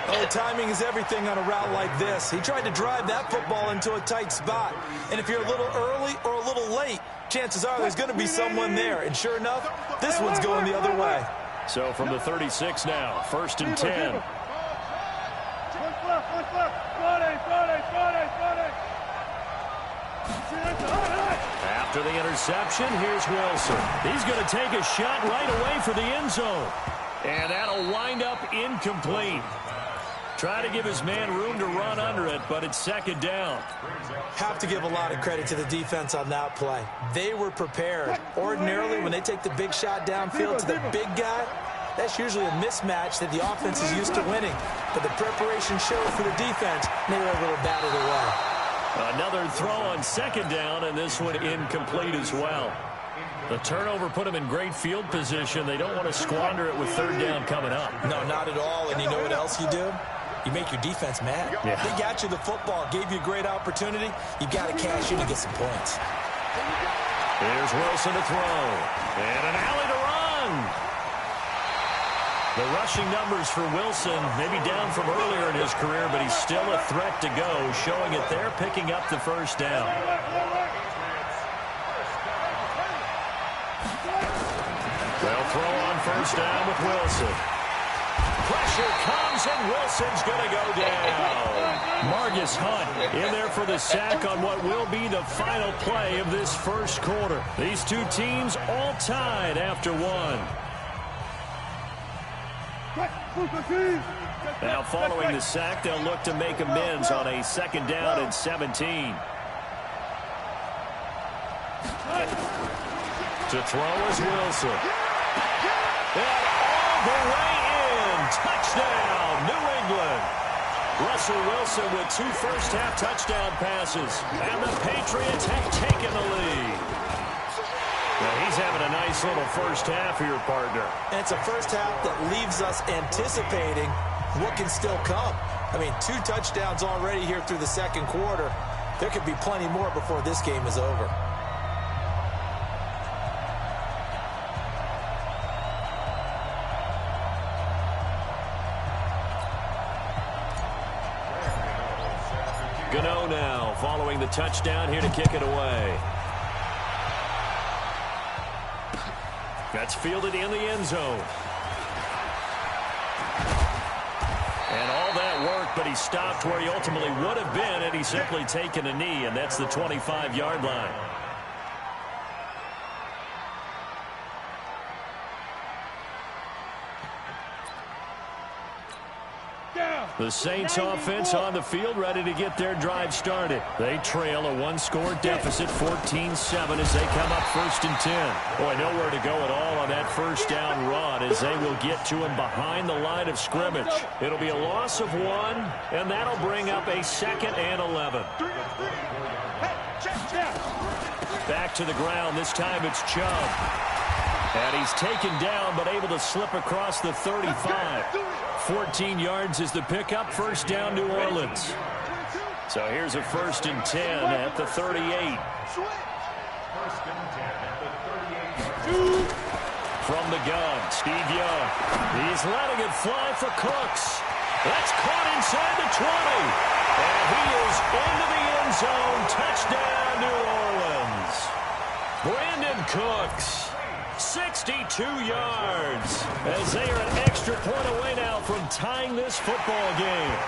Oh, timing is everything on a route like this. He tried to drive that football into a tight spot. And if you're a little early or a little late, chances are there's going to be someone there. And sure enough, this one's going the other way. So from the 36 now, 1st and 10. After the interception, here's Wilson. He's going to take a shot right away for the end zone. And that'll wind up incomplete. Try to give his man room to run under it, but it's 2nd down. Have to give a lot of credit to the defense on that play. They were prepared. Ordinarily, when they take the big shot downfield to the big guy, that's usually a mismatch that the offense is used to winning. But the preparation showed for the defense, and they were able to bat it away. Another throw on 2nd down, and this one incomplete as well. The turnover put them in great field position. They don't want to squander it with 3rd down coming up. No, not at all. And you know what else you do? You make your defense mad. Yeah. They got you the football, gave you a great opportunity. You got to cash in and get some points. Here's Wilson to throw. And an alley to run. The rushing numbers for Wilson maybe down from earlier in his career, but he's still a threat to go, showing it there, picking up the 1st down. They'll throw on 1st down with Wilson. Pressure comes, and Wilson's going to go down. Margus Hunt in there for the sack on what will be the final play of this 1st quarter. These two teams all tied after one. Now following the sack, they'll look to make amends on a 2nd down and 17. To throw is Wilson. And all the way in. Touchdown, New England. Russell Wilson with 2 first-half touchdown passes. And the Patriots have taken the lead. Now he's having a nice little first half here, partner. And it's a first half that leaves us anticipating what can still come. I mean, 2 touchdowns already here through the 2nd quarter. There could be plenty more before this game is over. Gano now following the touchdown here to kick it away. That's fielded in the end zone. stopped where he ultimately would have been had he simply taken a knee, and that's the 25-yard line. The Saints offense on the field, ready to get their drive started. They trail a one-score deficit, 14-7, as they come up 1st and 10. Boy, nowhere to go at all on that first down run as they will get to him behind the line of scrimmage. It'll be a loss of 1, and that'll bring up a 2nd and 11. Back to the ground. This time it's Chubb. And he's taken down, but able to slip across the 35. 14 yards is the pickup. First down, New Orleans. So here's a 1st and 10 at the 38. 1st and 10 at the 38. From the gun, Steve Young. He's letting it fly for Cooks. That's caught inside the 20. And he is into the end zone. Touchdown, New Orleans. Brandon Cooks. 62 yards as they are an extra point away now from tying this football game.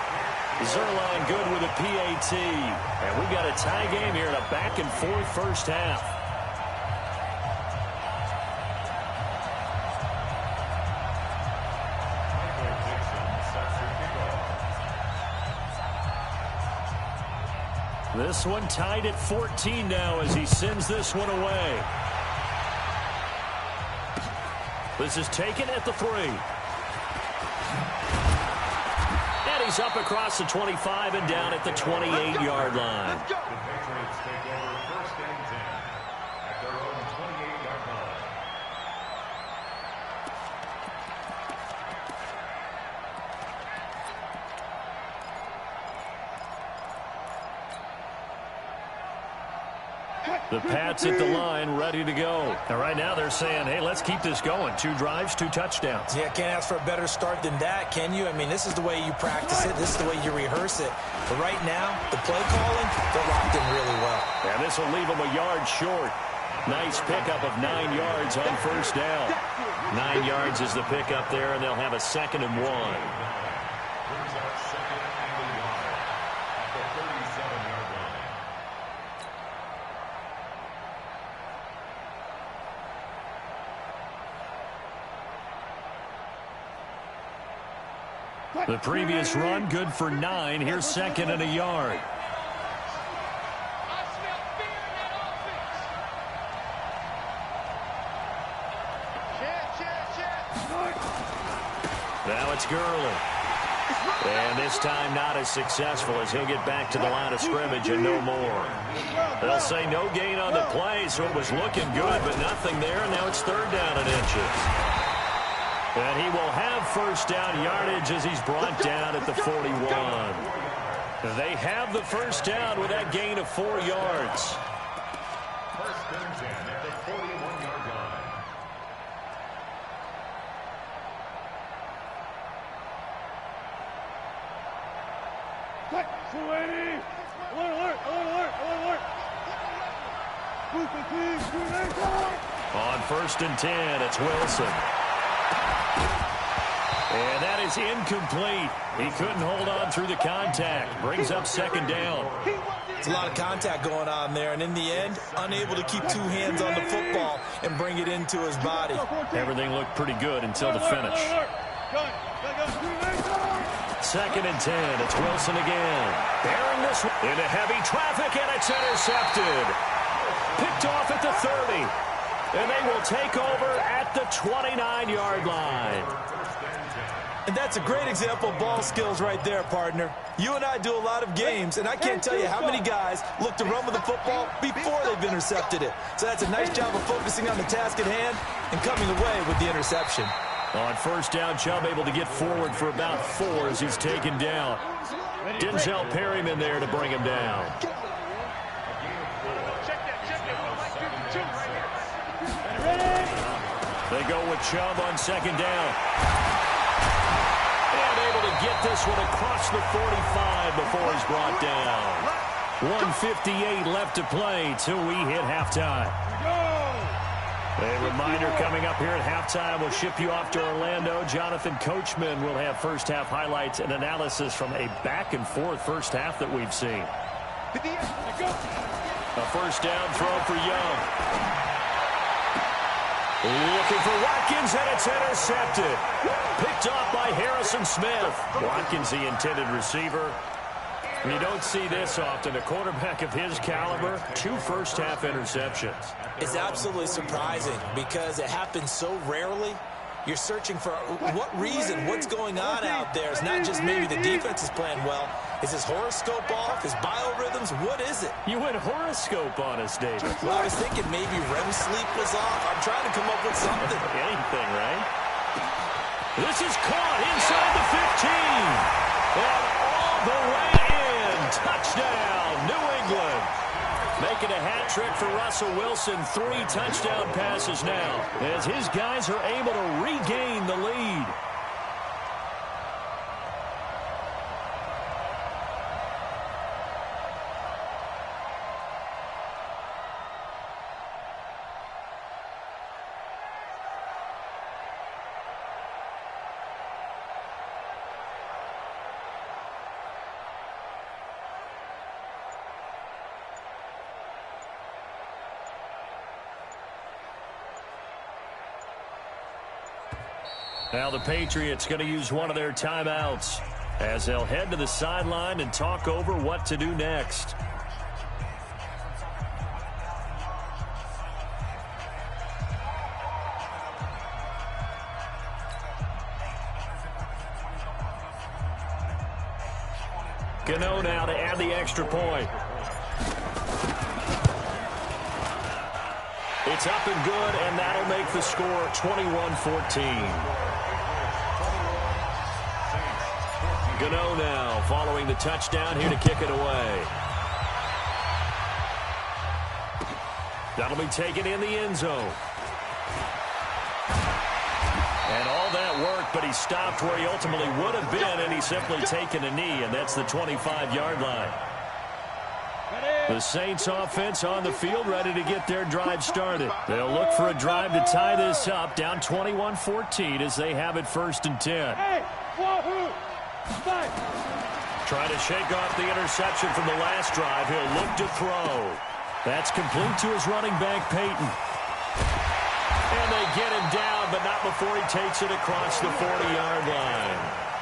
Zerline good with a PAT. And we got a tie game here in a back-and-forth first half. This one tied at 14 now as he sends this one away. This is taken at the 3. And he's up across the 25 and down at the 28-yard line. The Patriots take over 1st and 10 at their own 28-yard line. The Pats at the line, ready to go. And right now they're saying, hey, let's keep this going. 2 drives, 2 touchdowns. Yeah, can't ask for a better start than that, can you? I mean, this is the way you practice it. This is the way you rehearse it. But right now, the play calling, they're locked in really well. And this will leave them a yard short. Nice pickup of 9 yards on first down. 9 yards is the pickup there, and they'll have a 2nd and 1. Brings up 2nd and a yard at the 37-yard line. The previous run, good for 9. Here's 2nd and a yard. Now it's Gurley. And this time not as successful as he'll get back to the line of scrimmage and no more. They'll say no gain on the play, so it was looking good, but nothing there. Now it's 3rd down and inches. And he will have first down yardage as he's brought down at the 41. They have the first down with that gain of 4 yards. 1st and 10 at the 41-yard line. On 1st and 10, it's Wilson. And that is incomplete. He couldn't hold on through the contact. Brings up 2nd down. It's a lot of contact going on there, and in the end, unable to keep 2 hands on the football and bring it into his body. Everything looked pretty good until the finish. 2nd and 10. It's Wilson again. Bearing this into heavy traffic, and it's intercepted. Picked off at the 30. And they will take over at the 29-yard line. And that's a great example of ball skills right there, partner. You and I do a lot of games, and I can't tell you how many guys look to run with the football before they've intercepted it. So that's a nice job of focusing on the task at hand and coming away with the interception. On first down, Chubb able to get forward for about 4 as he's taken down. Denzel Perryman there to bring him down. They go with Chubb on 2nd down. And able to get this one across the 45 before he's brought down. 1:58 left to play till we hit halftime. A reminder coming up here at halftime. We'll ship you off to Orlando. Jonathan Coachman will have first-half highlights and analysis from a back-and-forth first half that we've seen. A first down throw for Young. Looking for Watkins, and it's intercepted. Picked off by Harrison Smith. Watkins, the intended receiver. And you don't see this often. A quarterback of his caliber, 2 first-half interceptions. It's absolutely surprising because it happens so rarely. You're searching for what reason, what's going on out there. It's not just maybe the defense is playing well. Is his horoscope off? His biorhythms? What is it? You went horoscope on us, David. Well, I was thinking maybe REM sleep was off. I'm trying to come up with something. Anything, right? This is caught inside the 15. And all the way in. Touchdown, New England. Making a hat trick for Russell Wilson. 3 touchdown passes now as his guys are able to regain the lead. Now the Patriots going to use one of their timeouts as they'll head to the sideline and talk over what to do next. Gano now to add the extra point. It's up and good, and that'll make the score 21-14. Gano now following the touchdown here to kick it away. That'll be taken in the end zone. And all that work, but he stopped where he ultimately would have been, and he's simply taken a knee, and that's the 25-yard line. The Saints offense on the field ready to get their drive started. They'll look for a drive to tie this up, down 21-14 as they have it 1st and 10. Trying to shake off the interception from the last drive. He'll look to throw. That's complete to his running back, Peyton. And they get him down, but not before he takes it across the 40-yard line.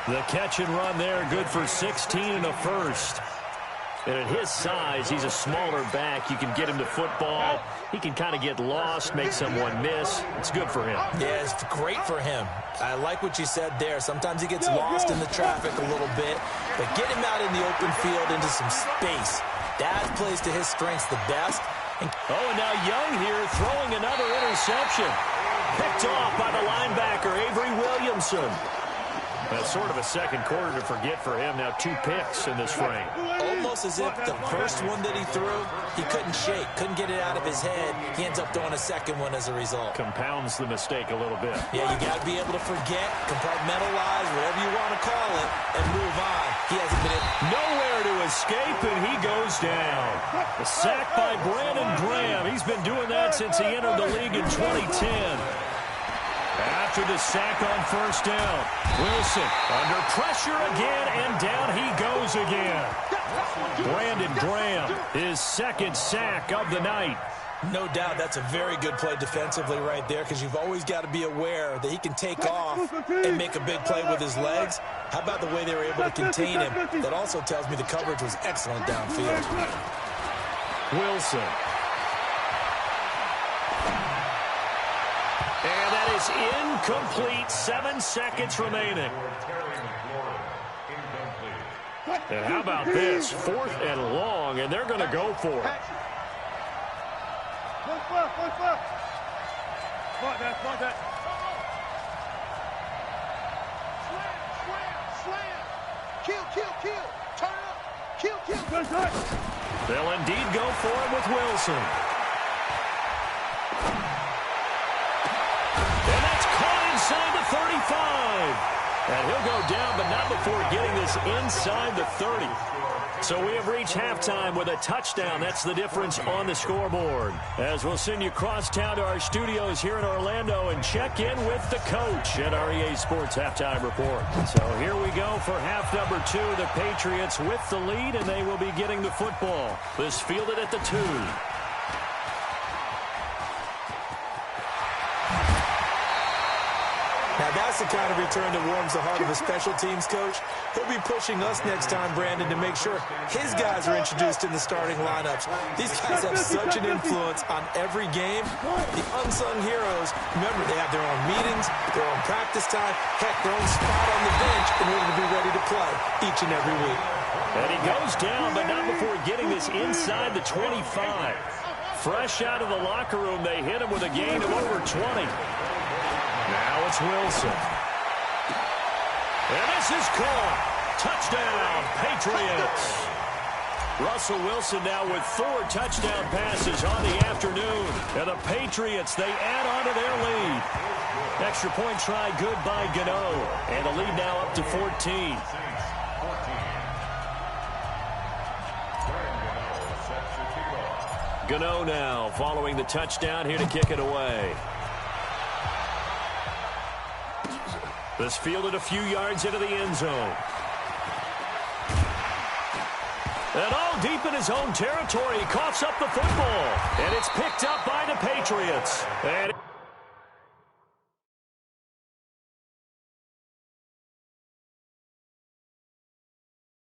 The catch and run there, good for 16 and a first. And at his size, he's a smaller back. You can get him to football. He can kind of get lost, make someone miss. It's good for him. Yeah, it's great for him. I like what you said there. Sometimes he gets lost in the traffic a little bit, but get him out in the open field into some space. That plays to his strengths the best. And now Young here throwing another interception. Picked off by the linebacker, Avery Williamson. That's sort of a second quarter to forget for him. Now 2 picks in this frame. Almost as if the first one that he threw, he couldn't shake, couldn't get it out of his head. He ends up throwing a second one as a result. Compounds the mistake a little bit. Yeah, you got to be able to forget, compartmentalize, whatever you want to call it, and move on. He hasn't been nowhere to escape, and he goes down. A sack by Brandon Graham. He's been doing that since he entered the league in 2010. After the sack on 1st down, Wilson under pressure again, and down he goes again. Brandon Graham, his 2nd sack of the night. No doubt that's a very good play defensively right there, because you've always got to be aware that he can take off and make a big play with his legs. How about the way they were able to contain him? That also tells me the coverage was excellent downfield. Wilson. And that is incomplete. 7 seconds remaining. And how about this? 4th and long, and they're going to go for it. Kill. Turn up. Kill. They'll indeed go for it with Wilson. And that's caught inside the 35. And he'll go down, but not before getting this inside the 30. So we have reached halftime with a touchdown. That's the difference on the scoreboard. As we'll send you cross town to our studios here in Orlando and check in with the coach at our EA Sports Halftime Report. So here we go for half number 2. The Patriots with the lead, and they will be getting the football. This fielded at the 2. Now, that's the kind of return that warms the heart of a special teams coach. He'll be pushing us next time, Brandon, to make sure his guys are introduced in the starting lineups. These guys have such an influence on every game. The unsung heroes, remember, they have their own meetings, their own practice time, heck, their own spot on the bench in order to be ready to play each and every week. And he goes down, but not before getting this inside the 25. Fresh out of the locker room, they hit him with a gain of over 20. Now it's Wilson. And this is caught. Touchdown, Patriots. Russell Wilson now with 4 touchdown passes on the afternoon. And the Patriots, they add on to their lead. Extra point try good by Gano. And the lead now up to 14. Gano now following the touchdown here to kick it away. This fielded a few yards into the end zone. And all deep in his own territory, he coughs up the football. And it's picked up by the Patriots. And